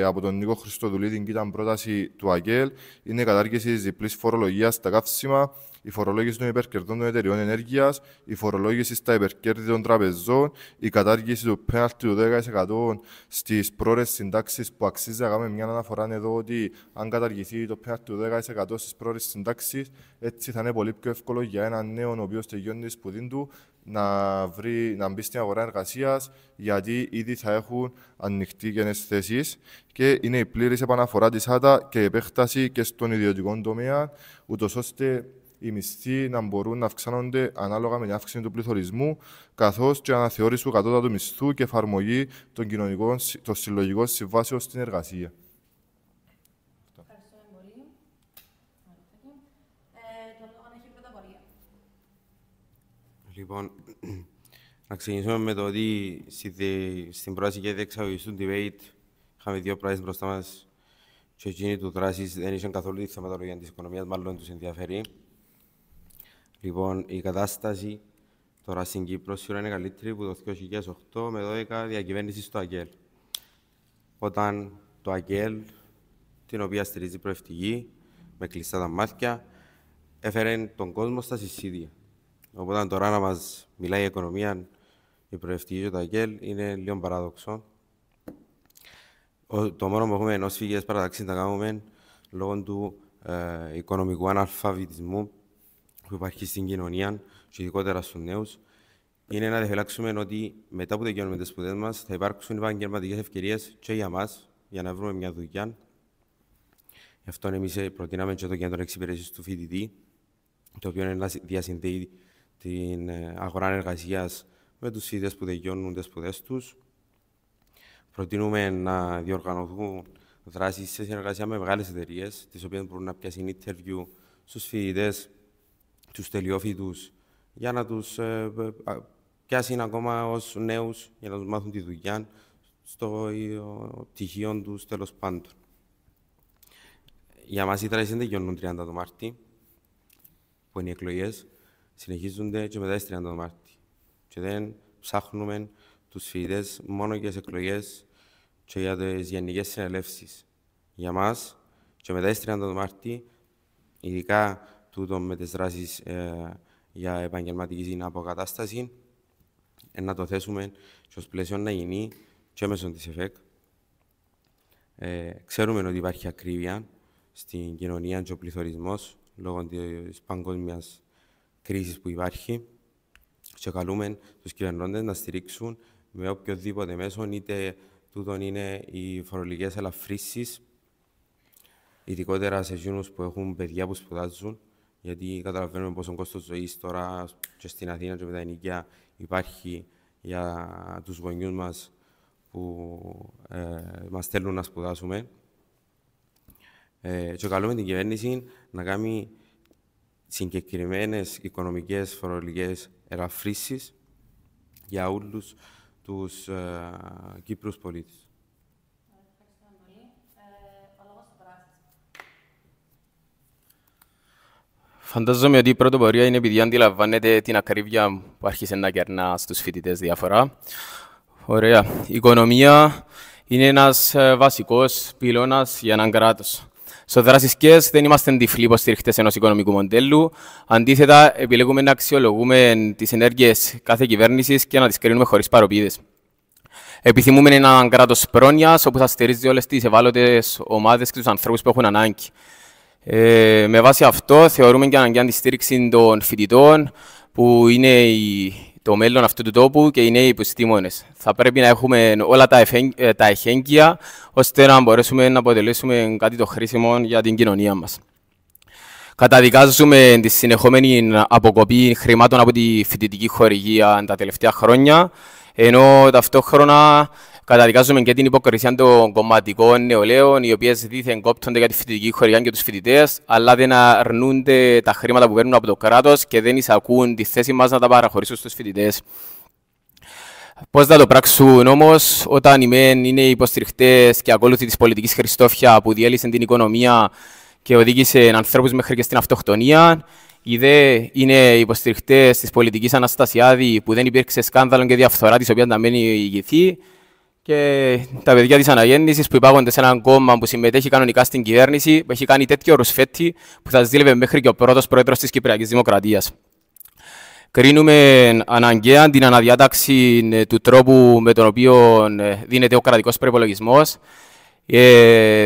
από τον Νίκο Χριστοδουλίδη και ήταν πρόταση του ΑΚΕΛ. Είναι η κατάργηση της διπλής φορολογίας στα καύσιμα, η φορολόγηση των υπερκερδών των εταιριών ενέργειας, η φορολόγηση στα υπερκέρδη των τραπεζών, η κατάργηση του πέναλτι του 10% στις πρόορες συντάξεις, που αξίζει να κάνουμε μια αναφορά εδώ ότι αν καταργηθεί το πέναλτι του 10% στις πρόορες συντάξεις, έτσι θα είναι πολύ πιο εύκολο για έναν νέο ο οποίος τελειώνει τη σπουδή του να μπει στην αγορά εργασίας, γιατί ήδη θα έχουν ανοιχτεί καινές θέσεις. Και είναι η πλήρης επαναφορά της ΆΤΑ και η επέκταση και στον ιδιωτικό τομέα, ούτως ώστε οι μισθοί να μπορούν να αυξάνονται ανάλογα με την αύξηση του πληθωρισμού, καθώς και αναθεώρηση του κατώτατου μισθού και εφαρμογή των συλλογικών συμβάσεων στην εργασία. Ευχαριστούμε πολύ. Το λόγο έχει η πρωτοπορία. Λοιπόν, να ξεκινήσουμε με το ότι στην πρόταση και διεξαγωγή του debate είχαμε δύο πράσεις μπροστά μας και εκείνοι του δράσης δεν είχαν καθόλου τη θεματολογία της οικονομίας, μάλλον τους ενδιαφέρει. Λοιπόν, η κατάσταση τώρα στην Κύπρο σίγουρα είναι καλύτερη από το 2008 με 12 διακυβέρνηση στο ΑΚΕΛ. Όταν το ΑΚΕΛ, την οποία στηρίζει η προευτική, με κλειστά τα μάτια, έφερε τον κόσμο στα συσίδια. Οπότε τώρα να μας μιλάει η οικονομία, η προευτική και το ΑΚΕΛ, είναι λίγο παράδοξο. Το μόνο που έχουμε ενός φυγές παρατάξεις να κάνουμε λόγω του οικονομικού αναλφαβητισμού που υπάρχει στην κοινωνία, και ειδικότερα στους νέους, είναι να διαφυλάξουμε ότι μετά που τελειώνουμε τις σπουδές μας θα υπάρξουν επαγγελματικές ευκαιρίες και για μας, για να βρούμε μια δουλειά. Γι' αυτό εμείς προτείναμε και το κέντρο εξυπηρεσίας του φοιτητή, το οποίο είναι να διασυνδέει την αγορά εργασίας με τους φοιτητές που τελειώνουν τις σπουδές τους. Προτείνουμε να διοργανωθούν δράσεις σε συνεργασία με μεγάλες εταιρείες, τις οποίες μπορούν να πιάσουν interview στους φοιτητές, τους τελειόφοιτους, για να τους πιάσουν ακόμα ως νέους, για να τους μάθουν τη δουλειά στο πτυχίο τους, τέλος πάντων. Για μας οι δράσεις δεν τελειώνουν 30 το Μάρτη, που είναι οι εκλογές, συνεχίζονται και μετά τις 30 το Μάρτη. Και δεν ψάχνουμε τους φοιτητές μόνο για τις εκλογές και για τις γενικές συνελεύσεις. Για μας, και μετά τις 30 το Μάρτη, ειδικά τούτο με τις δράσεις για επαγγελματική αποκατάσταση, να το θέσουμε και ως πλαίσιο να γίνει και μέσω της ΕΦΕΚ. Ξέρουμε ότι υπάρχει ακρίβεια στην κοινωνία και ο πληθωρισμός λόγω της παγκόσμιας κρίσης που υπάρχει, και καλούμε τους κυβερνώντες να στηρίξουν με οποιοδήποτε μέσο, είτε τούτον είναι οι φορολογικές ελαφρύσεις, ειδικότερα σε εκείνους που έχουν παιδιά που σπουδάζουν, γιατί καταλαβαίνουμε πόσο κόστος ζωής τώρα και στην Αθήνα και με τα ενοικία υπάρχει για τους γονιούς μας που μας θέλουν να σπουδάσουμε. Και καλούμε την κυβέρνηση να κάνει συγκεκριμένες οικονομικές φορολογικές ελαφρύσεις για όλους τους Κύπρους πολίτες. Φαντάζομαι ότι η πρωτοπορία είναι επειδή αντιλαμβάνεται την ακρίβεια που άρχισε να κερνά στους φοιτητές διάφορα. Ωραία. Η οικονομία είναι ένας βασικός πυλώνας για έναν κράτος. Στο δράσεις ΚΕΣ δεν είμαστε τυφλοί υποστηριχτές ενός οικονομικού μοντέλου. Αντίθετα, επιλέγουμε να αξιολογούμε τις ενέργειες κάθε κυβέρνησης και να τις κρίνουμε χωρίς παροπίδες. Επιθυμούμε έναν κράτος πρόνοιας, όπου θα στηρίζει όλες τις ευάλωτες ομάδες και τους ανθρώπους που έχουν ανάγκη. Με βάση αυτό, θεωρούμε και αναγκαία τη στήριξη των φοιτητών, που είναι το μέλλον αυτού του τόπου και οι νέοι επιστήμονες. Θα πρέπει να έχουμε όλα τα εχέγγυα, ώστε να μπορέσουμε να αποτελέσουμε κάτι το χρήσιμο για την κοινωνία μας. Καταδικάζουμε τη συνεχόμενη αποκοπή χρημάτων από τη φοιτητική χορηγία τα τελευταία χρόνια, ενώ ταυτόχρονα καταδικάζουμε και την υποκρισία των κομματικών νεολαίων, οι οποίες δήθεν κόπτονται για τη φοιτητική χορηγία και τους φοιτητές, αλλά δεν αρνούνται τα χρήματα που παίρνουν από το κράτος και δεν εισακούν τη θέση μας να τα παραχωρήσουν στους φοιτητές. Πώς θα το πράξουν όμως όταν οι μεν είναι υποστηριχτές και ακόλουθοι της πολιτικής Χριστόφια που διέλυσε την οικονομία και οδήγησε ανθρώπους μέχρι και στην αυτοκτονία. Οι δε είναι υποστηριχτές της πολιτικής Αναστασιάδη που δεν υπήρξε σκάνδαλο και διαφθορά της οποίας να μένει ηγηθεί. Και τα παιδιά της Αναγέννησης που υπάγονται σε έναν κόμμα που συμμετέχει κανονικά στην κυβέρνηση, που έχει κάνει τέτοιο ρουσφέτη που θα ζήλευε μέχρι και ο πρώτος πρόεδρος της Κυπριακής Δημοκρατίας. Κρίνουμε αναγκαία την αναδιάταξη του τρόπου με τον οποίο δίνεται ο κρατικός προϋπολογισμός.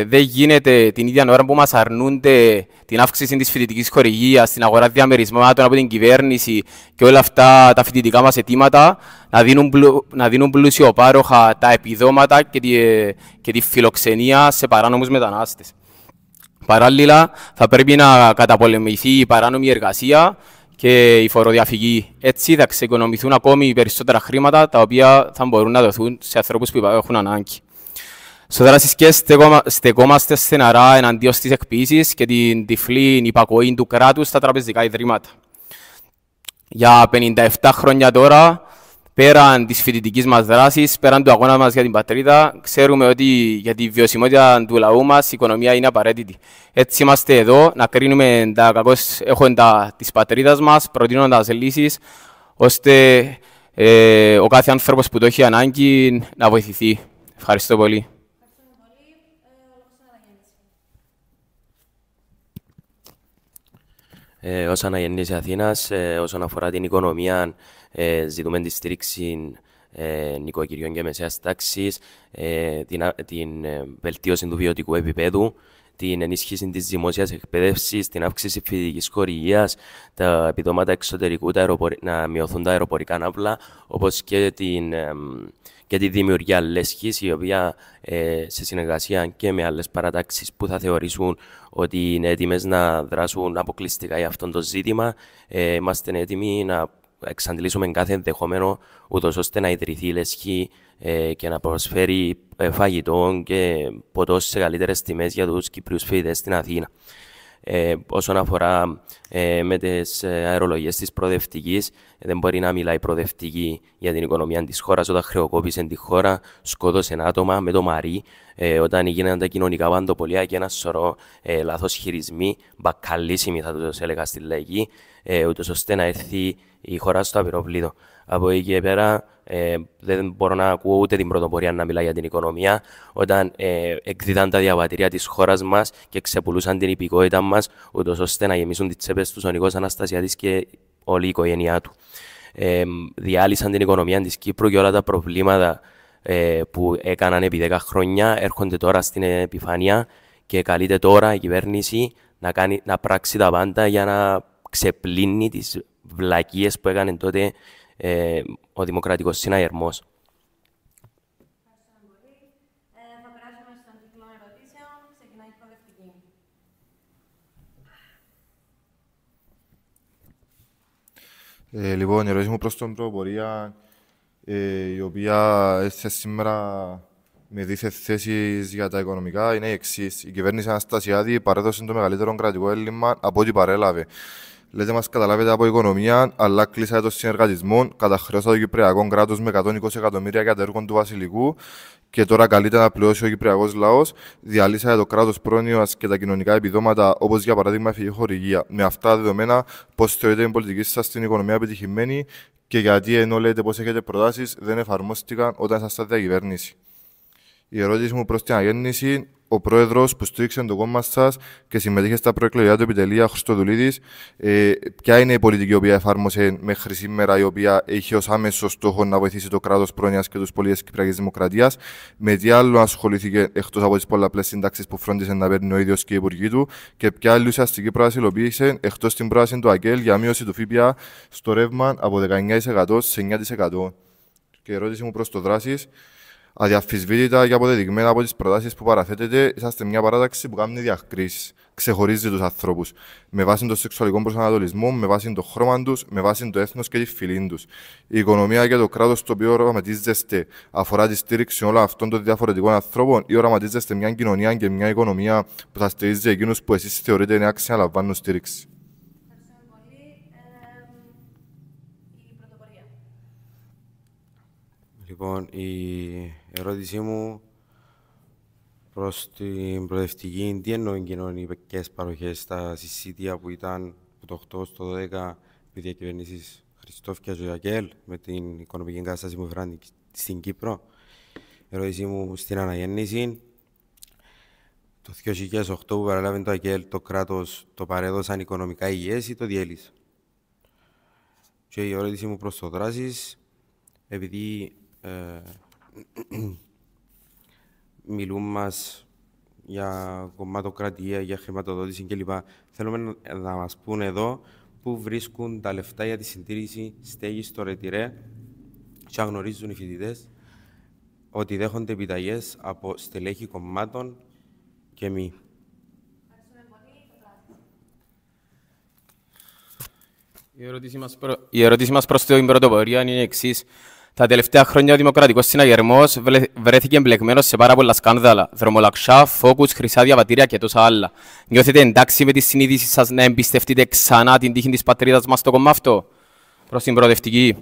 Δεν γίνεται την ίδια ώρα που μας αρνούνται την αύξηση της φοιτητικής χορηγίας, την αγορά διαμερισμάτων από την κυβέρνηση και όλα αυτά τα φοιτητικά μας αιτήματα να δίνουν πλουσιοπάροχα τα επιδόματα και τη φιλοξενία σε παράνομους μετανάστες. Παράλληλα, θα πρέπει να καταπολεμηθεί η παράνομη εργασία και η φοροδιαφυγή. Έτσι θα εξοικονομηθούν ακόμη περισσότερα χρήματα τα οποία θα μπορούν να δοθούν σε ανθρώπους που έχουν ανάγκη. Στο δράσεις και στεκόμαστε στεναρά εναντίον της εκποίησης και την τυφλή υπακοή του κράτους στα τραπεζικά ιδρύματα. Για 57 χρόνια τώρα, πέραν της φοιτητικής μας δράσης, πέραν του αγώνα μας για την πατρίδα, ξέρουμε ότι για τη βιωσιμότητα του λαού μας η οικονομία είναι απαραίτητη. Έτσι είμαστε εδώ να κρίνουμε τα κακώς έχοντα της πατρίδας μας, προτείνοντας λύσεις, ώστε ο κάθε άνθρωπος που το έχει ανάγκη να βοηθηθεί. Ευχαριστώ πολύ. Ως Αναγέννηση Αθήνας, όσον αφορά την οικονομία, ζητούμε τη στήριξη νοικοκυριών και μεσαίας τάξης, την βελτίωση του βιωτικού επίπεδου, την ενίσχυση της δημόσιας εκπαίδευσης, την αύξηση φοιτητικής χορηγίας, τα επιδόματα εξωτερικού, να μειωθούν τα αεροπορικά ναύλα, όπως και τη δημιουργία λέσχης, η οποία σε συνεργασία και με άλλες παρατάξεις που θα θεωρήσουν ότι είναι έτοιμες να δράσουν αποκλειστικά για αυτό το ζήτημα, είμαστε έτοιμοι να εξαντλήσουμε κάθε ενδεχόμενο, ούτως ώστε να ιδρυθεί η λέσχη και να προσφέρει φαγητό και ποτό σε καλύτερες τιμές για τους Κυπριούς φοιτητές στην Αθήνα. Όσον αφορά με τις αερολογίες της προοδευτικής, δεν μπορεί να μιλάει προοδευτική για την οικονομία της χώρας όταν χρεοκόπησε τη χώρα, σκότωσε άτομα με το Μαρί, όταν έγιναν τα κοινωνικά παντοπολία και ένα σωρό λάθος χειρισμοί, μπακαλίσιμοι θα τους έλεγα στη λαϊκή, ούτως ώστε να έρθει η χώρα στο απειρόβλητο. Από εκεί και πέρα δεν μπορώ να ακούω ούτε την πρωτοπορία να μιλάει για την οικονομία, όταν εκδίδαν τα διαβατήρια της χώρας μας και ξεπουλούσαν την υπηκότητα μας, ούτως ώστε να γεμίσουν τις τσέπες τους ο Νίκος Αναστασιάδης και όλη η οικογένειά του. Διάλυσαν την οικονομία της Κύπρου και όλα τα προβλήματα που έκαναν επί 10 χρόνια έρχονται τώρα στην επιφάνεια και καλείται τώρα η κυβέρνηση να πράξει τα πάντα για να ξεπλύνει τις βλακίες που έκανε τότε ο Δημοκρατικός Συναγερμός. Θα περάσουμε στον κύκλο ερωτήσεων. Ξεκινάει η προοδευτική. Λοιπόν, η ερώτηση μου προς τον πρωτοπορία, η οποία έρθε σήμερα με δίθετες θέσεις για τα οικονομικά, είναι η εξής. Η κυβέρνηση Αναστασιάδη παρέδωσε το μεγαλύτερο κρατικό έλλειμμα από ό,τι παρέλαβε. Λέτε μας καταλάβετε από οικονομία, αλλά κλείσατε το συνεργατισμό, καταχρεώσατε το Κυπριακό κράτος με 120 εκατομμύρια για τα έργα του Βασιλικού και τώρα καλείται να πληρώσει ο Κυπριακός λαός. Διαλύσατε το κράτος πρόνοιας και τα κοινωνικά επιδόματα, όπως για παράδειγμα η φοιτητική χορηγία. Με αυτά τα δεδομένα, πώς θεωρείτε την πολιτική σας στην οικονομία επιτυχημένη και γιατί ενώ λέτε πως έχετε προτάσεις δεν εφαρμόστηκαν όταν ήσασταν διακυβέρνηση. Η ερώτηση μου προς την Αναγέννηση, ο πρόεδρος που στήριξε το κόμμα σας και συμμετείχε στα προεκλογικά του επιτελεία, Χριστοδουλίδης, ποια είναι η πολιτική η οποία εφάρμοσε μέχρι σήμερα, η οποία έχει ως άμεσο στόχο να βοηθήσει το κράτος πρόνοιας και τους πολίτες της Κυπριακής Δημοκρατίας, με τι άλλο ασχολήθηκε εκτός από τις πολλαπλές συντάξεις που φρόντισε να παίρνει ο ίδιος και οι υπουργοί του, και ποια άλλη ουσιαστική πρόταση υλοποίησε εκτός την πρόταση του ΑΚΕΛ για μείωση του ΦΠΑ στο ρεύμα από 19% σε 9%. Και η ερώτηση μου προς το Δράσης. Αδιαφυσβήτητα και αποδεδειγμένα από τις προτάσεις που παραθέτετε, είσαστε μια παράταξη που κάνει διακρίσεις. Ξεχωρίζει τους ανθρώπους με βάση τον σεξουαλικό προσανατολισμό, με βάση το χρώμα τους, με βάση το έθνος και τη φυλή τους. Η οικονομία και το κράτος το οποίο οραματίζεστε αφορά τη στήριξη όλων αυτών των διαφορετικών ανθρώπων, ή οραματίζεστε μια κοινωνία και μια οικονομία που θα στηρίζει εκείνους που εσείς θεωρείτε είναι άξια να λαμβάνουν στήριξη. Ευχαριστούμε πολύ. Η πρωτοπορία. Λοιπόν, η ερώτησή μου προς την προοδευτική, τι εννοούν κοινωνικές παροχές στα συσίτια που ήταν από το 8 στο 12 με διακυβερνήσεις Χριστόφια Ζωιακέλ με την οικονομική κατάσταση που φέραν στην Κύπρο. Η ερώτησή μου στην αναγέννηση, το 2008 που παραλάβει το ΑΚΕΛ, το κράτος το παρέδωσαν οικονομικά υγιές ή το διέλυσε. Και η ερώτησή μου προς το Δράσης, επειδή μιλούν μας για κομματοκρατία, για χρηματοδότηση κλπ. Θέλουμε να μας πούν εδώ πού βρίσκουν τα λεφτά για τη συντήρηση στέγης στο Ρετυρέ και αν γνωρίζουν οι φοιτητές ότι δέχονται επιταγές από στελέχη κομμάτων και μη. Η ερώτηση μας προς την πρωτοπορία είναι η εξής. Τα τελευταία χρόνια ο Δημοκρατικός Συναγερμός βρέθηκε εμπλεκμένος σε πάρα πολλά σκάνδαλα. Δρομολαξιά, φόκους, χρυσά διαβατήρια και τόσα άλλα. Νιώθετε εντάξει με τη συνείδηση σας να εμπιστευτείτε ξανά την τύχη της πατρίδας μας στο κόμμα αυτό? Προς την προοδευτική.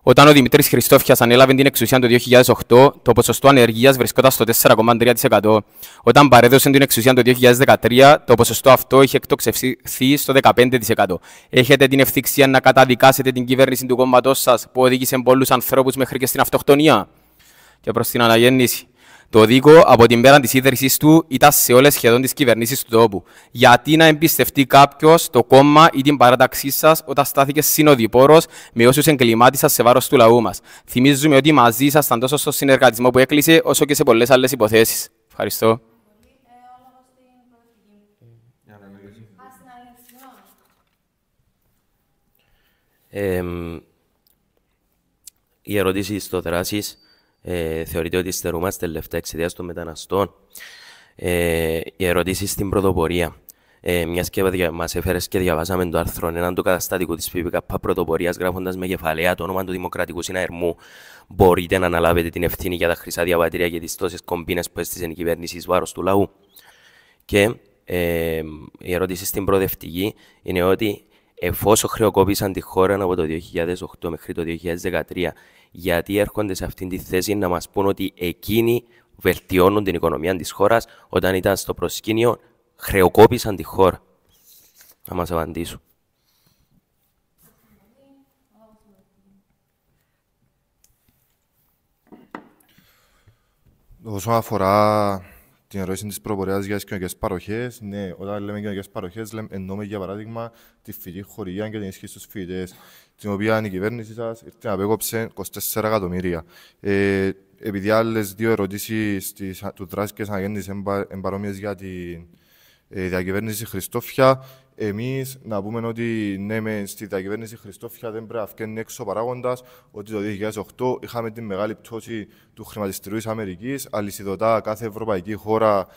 Όταν ο Δημήτρης Χριστόφιας ανέλαβε την εξουσία το 2008, το ποσοστό ανεργίας βρισκόταν στο 4,3%. Όταν παρέδωσε την εξουσία το 2013, το ποσοστό αυτό είχε εκτοξευθεί στο 15%. Έχετε την ευθυξία να καταδικάσετε την κυβέρνηση του κόμματός σας που οδήγησε πολλούς ανθρώπους μέχρι και στην αυτοκτονία? Και προς την αναγέννηση. Το δίκο από την πέρα της ίδρυσης του ήταν σε όλες σχεδόν τις κυβερνήσεις του τόπου. Γιατί να εμπιστευτεί κάποιος το κόμμα ή την παράταξή σας όταν στάθηκε συνοδοιπόρος με όσους εγκλημάτισαν σε βάρος του λαού μας? Θυμίζουμε ότι μαζί ήσασταν τόσο στο συνεργατισμό που έκλεισε, όσο και σε πολλές άλλες υποθέσεις. Ευχαριστώ. Η ερώτηση στο Δράσης. Θεωρείτε ότι στερούμαστε λεφτά εξαιτίας των μεταναστών? Η ερώτηση στην πρωτοπορία. Μιας και μας έφερες και διαβάσαμε το άρθρο 1 του καταστατικού της ΦΠΚ πρωτοπορίας, γράφοντας με κεφαλαία το όνομα του Δημοκρατικού Συναγερμού, μπορείτε να αναλάβετε την ευθύνη για τα χρυσά διαβατήρια και τις τόσες κομπίνες που έστησε η κυβέρνηση εις βάρος του λαού? Και η ερώτηση στην προοδευτική είναι ότι εφόσον χρεοκόπησαν τη χώρα από το 2008 μέχρι το 2013, γιατί έρχονται σε αυτήν τη θέση να μας πούν ότι εκείνοι βελτιώνουν την οικονομία της χώρας, όταν ήταν στο προσκήνιο χρεοκόπησαν τη χώρα? Να μας απαντήσουν. Όσον αφορά την ερώτηση της προπορίας για τις κοινωνικές παροχές, ναι, όταν λέμε κοινωνικές παροχές, εννοούμε για παράδειγμα τη φοιτητική χορηγία και την ισχύ στους φοιτητές, την οποία η κυβέρνηση σας ήρθε να απέκοψε 24 εκατομμύρια. Επειδή άλλες δύο ερωτήσεις του Δράσης και της Αναγέννησης είναι παρόμοιες για τη διακυβέρνηση Χριστόφια, εμείς να πούμε ότι ναι, στη διακυβέρνηση Χριστόφια δεν πρέπει να βγαίνει έξω ο παράγοντας ότι το 2008 είχαμε τη μεγάλη πτώση του χρηματιστηρίου της Αμερικής, αλυσιδωτά κάθε ευρωπαϊκή χώρα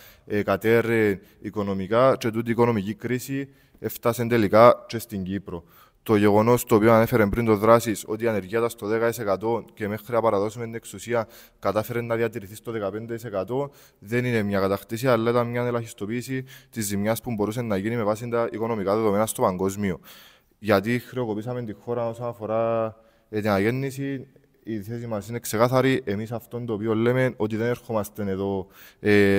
κατέρρε οικονομικά και τούτη η οικονομική κρίση έφτασε τελικά και στην Κύπρο. Το γεγονός το οποίο ανέφερε πριν το Δράσης, ότι η ανεργία ήταν στο 10% και μέχρι να παραδώσουμε την εξουσία κατάφερε να διατηρηθεί στο 15%, δεν είναι μια κατακτήση, αλλά ήταν μια ελαχιστοποίηση της ζημιάς που μπορούσε να γίνει με βάση τα οικονομικά δεδομένα στο παγκόσμιο. Γιατί χρεοκοπήσαμε τη χώρα όσον αφορά την αναγέννηση, η θέση μας είναι ξεκάθαρη. Εμείς αυτό το οποίο λέμε ότι δεν ερχόμαστε εδώ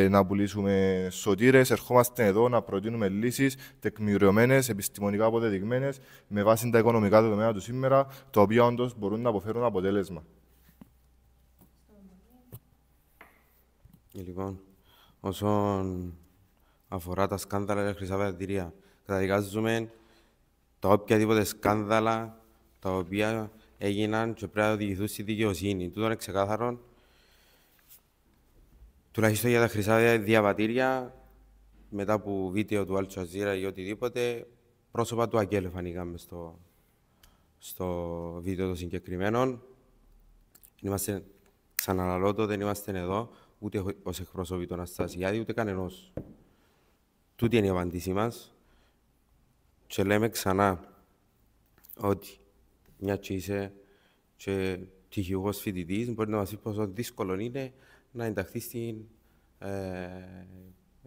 να πουλήσουμε σωτήρες, ερχόμαστε εδώ να προτείνουμε λύσεις τεκμηριωμένες, επιστημονικά αποδεδειγμένες, με βάση τα οικονομικά δεδομένα του σήμερα, τα οποία όντως μπορούν να αποφέρουν αποτέλεσμα. Λοιπόν, όσον αφορά τα σκάνδαλα και χρυσά διαβατήρια, καταδικάζουμε τα οποιαδήποτε σκάνδαλα τα οποία έγιναν και πρέπει να οδηγηθούν στη δικαιοσύνη. Τούτο είναι ξεκάθαρο. Τουλάχιστον για τα χρυσά διαβατήρια, μετά από βίντεο του Al Jazeera ή οτιδήποτε, πρόσωπα του ΑΚΕΛ φανήκαμε στο βίντεο των συγκεκριμένων. Ξαναλαλώ το, δεν είμαστε εδώ ούτε ως εκπρόσωποι του Αναστασιάδη, ούτε κανενός. Τούτη είναι η απαντήση μας. Και λέμε ξανά ότι μια και είσαι και πτυχιούχος φοιτητής, μπορεί να μας πει πόσο δύσκολο είναι να ενταχθεί στην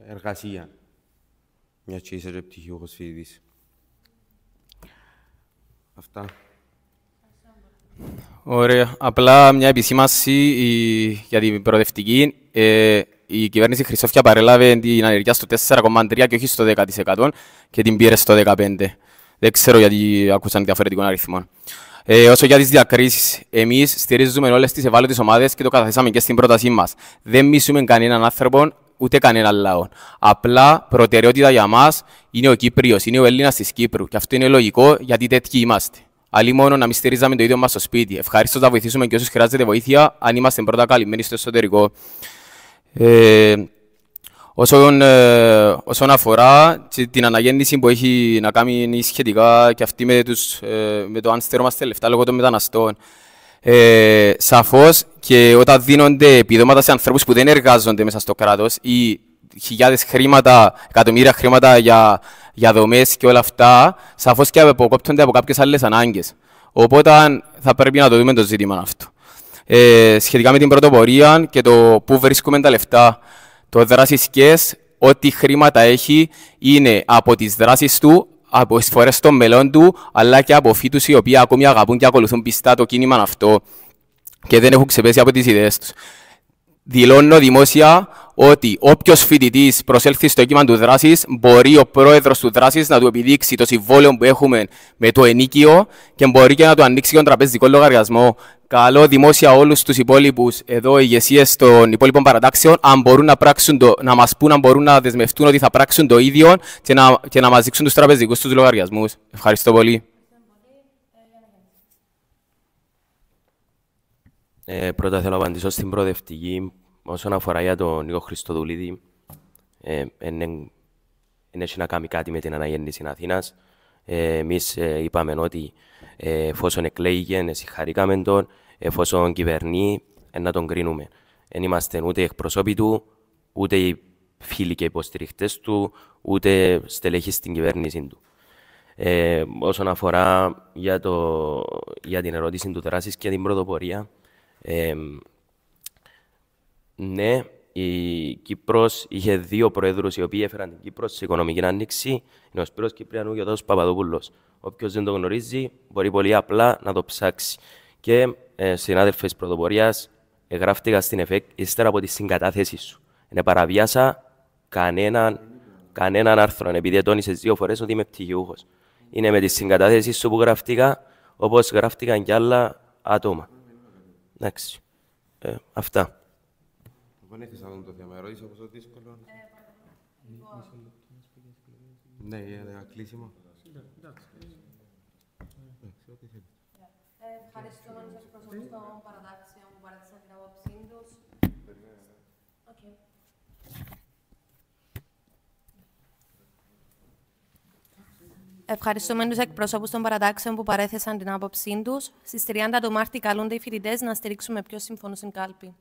εργασία. Μια και είσαι και πτυχιούχος φοιτητής. Αυτά. Ωραία. Απλά μια επισήμανση για την προοδευτική. Η κυβέρνηση Χρυσόφια παρέλαβε την ανεργία στο 4,3% και όχι στο 10% και την πήρε στο 15%. Δεν ξέρω γιατί άκουσαν διαφορετικών αριθμών. Όσο για τις διακρίσεις, εμείς στηρίζουμε όλες τις ευάλωτες ομάδες και το καταθέσαμε και στην πρότασή μας. Δεν μισούμε κανέναν άνθρωπο, ούτε κανέναν λαό. Απλά προτεραιότητα για μας είναι ο Κύπριος, είναι ο Έλληνας της Κύπρου. Και αυτό είναι λογικό γιατί τέτοιοι είμαστε. Αλλή μόνο να μην στηρίζαμε το ίδιο μας στο σπίτι. Ευχαριστώ να βοηθήσουμε και όσους χρειάζεται βοήθεια, αν είμαστε πρώτα καλυμμένοι στο εσωτερικό. Όσον αφορά την αναγέννηση που έχει να κάνει σχετικά και αυτή με το αν στερόμαστε λεφτά λόγω των μεταναστών, σαφώς και όταν δίνονται επιδόματα σε ανθρώπους που δεν εργάζονται μέσα στο κράτος ή χιλιάδες χρήματα, εκατομμύρια χρήματα για δομές και όλα αυτά, σαφώς και αποκόπτονται από κάποιες άλλες ανάγκες. Οπότε θα πρέπει να το δούμε το ζήτημα αυτό. Σχετικά με την πρωτοπορία και το πού βρίσκουμε τα λεφτά, το δράσεις ΚΕΣ, ό,τι χρήματα έχει είναι από τις δράσεις του, από εισφορές των μελών του, αλλά και από φοιτούς οι οποίοι ακόμη αγαπούν και ακολουθούν πιστά το κίνημα αυτό και δεν έχουν ξεπέσει από τις ιδέες τους. Δηλώνω δημόσια ότι όποιος φοιτητής προσέλθει στο κύμα του δράσης, μπορεί ο πρόεδρος του δράσης να του επιδείξει το συμβόλαιο που έχουμε με το ενίκιο και μπορεί και να του ανοίξει τον τραπεζικό λογαριασμό. Καλώ δημόσια όλους τους υπόλοιπους εδώ ηγεσίες των υπόλοιπων παρατάξεων, αν μπορούν να μας πούν, αν μπορούν να δεσμευτούν ότι θα πράξουν το ίδιο και να μας δείξουν τους τραπεζικούς τους λογαριασμούς. Ευχαριστώ πολύ. Πρώτα θέλω να απαντήσω στην προοδευτική. Όσον αφορά για τον Νίκο Χριστοδουλίδη, δεν έχει να κάνει κάτι με την αναγέννηση Αθήνας. Εμείς είπαμε ότι εφόσον εκλέγηκε, συγχαρήκαμε τον, εφόσον κυβερνεί, να τον κρίνουμε. Δεν είμαστε ούτε εκπροσώποι του, ούτε οι φίλοι και υποστηριχτές του, ούτε στελέχοι στην κυβέρνηση του. Όσον αφορά για την ερώτηση του δράσης και την πρωτοπορία, ναι, η Κύπρος είχε δύο προέδρους οι οποίοι έφεραν την Κύπρο σε οικονομική ανάπτυξη. Είναι ο Σπύρος Κυπριανού και ο Τάσος Παπαδόπουλος. Όποιος δεν το γνωρίζει, μπορεί πολύ απλά να το ψάξει. Και συνάδελφοι της πρωτοπορίας, γράφτηκα στην ΕΦΕΚ ύστερα από τη συγκατάθεση σου. Δεν παραβιάσα κανέναν άρθρο, επειδή τόνισες 2 φορές ότι είμαι πτυχιούχος. Είναι με τη συγκατάθεση σου που γράφτηκα, όπως γράφτηκαν κι άλλα άτομα. Εντάξει. Αυτά. Δεν έχεις άλλο το θέμα. Ερώτηση από το δύσκολο. Ναι, για κλείσιμο. Ευχαριστούμε τους εκπροσώπους των παρατάξεων που παρέθεσαν την άποψή τους. Ευχαριστούμε τους εκπροσώπους των παρατάξεων που παρέθεσαν την άποψή τους. Στις 30 του Μάρτη καλούνται οι φοιτητές να στηρίξουν με ποιους συμφωνούν στην κάλπη.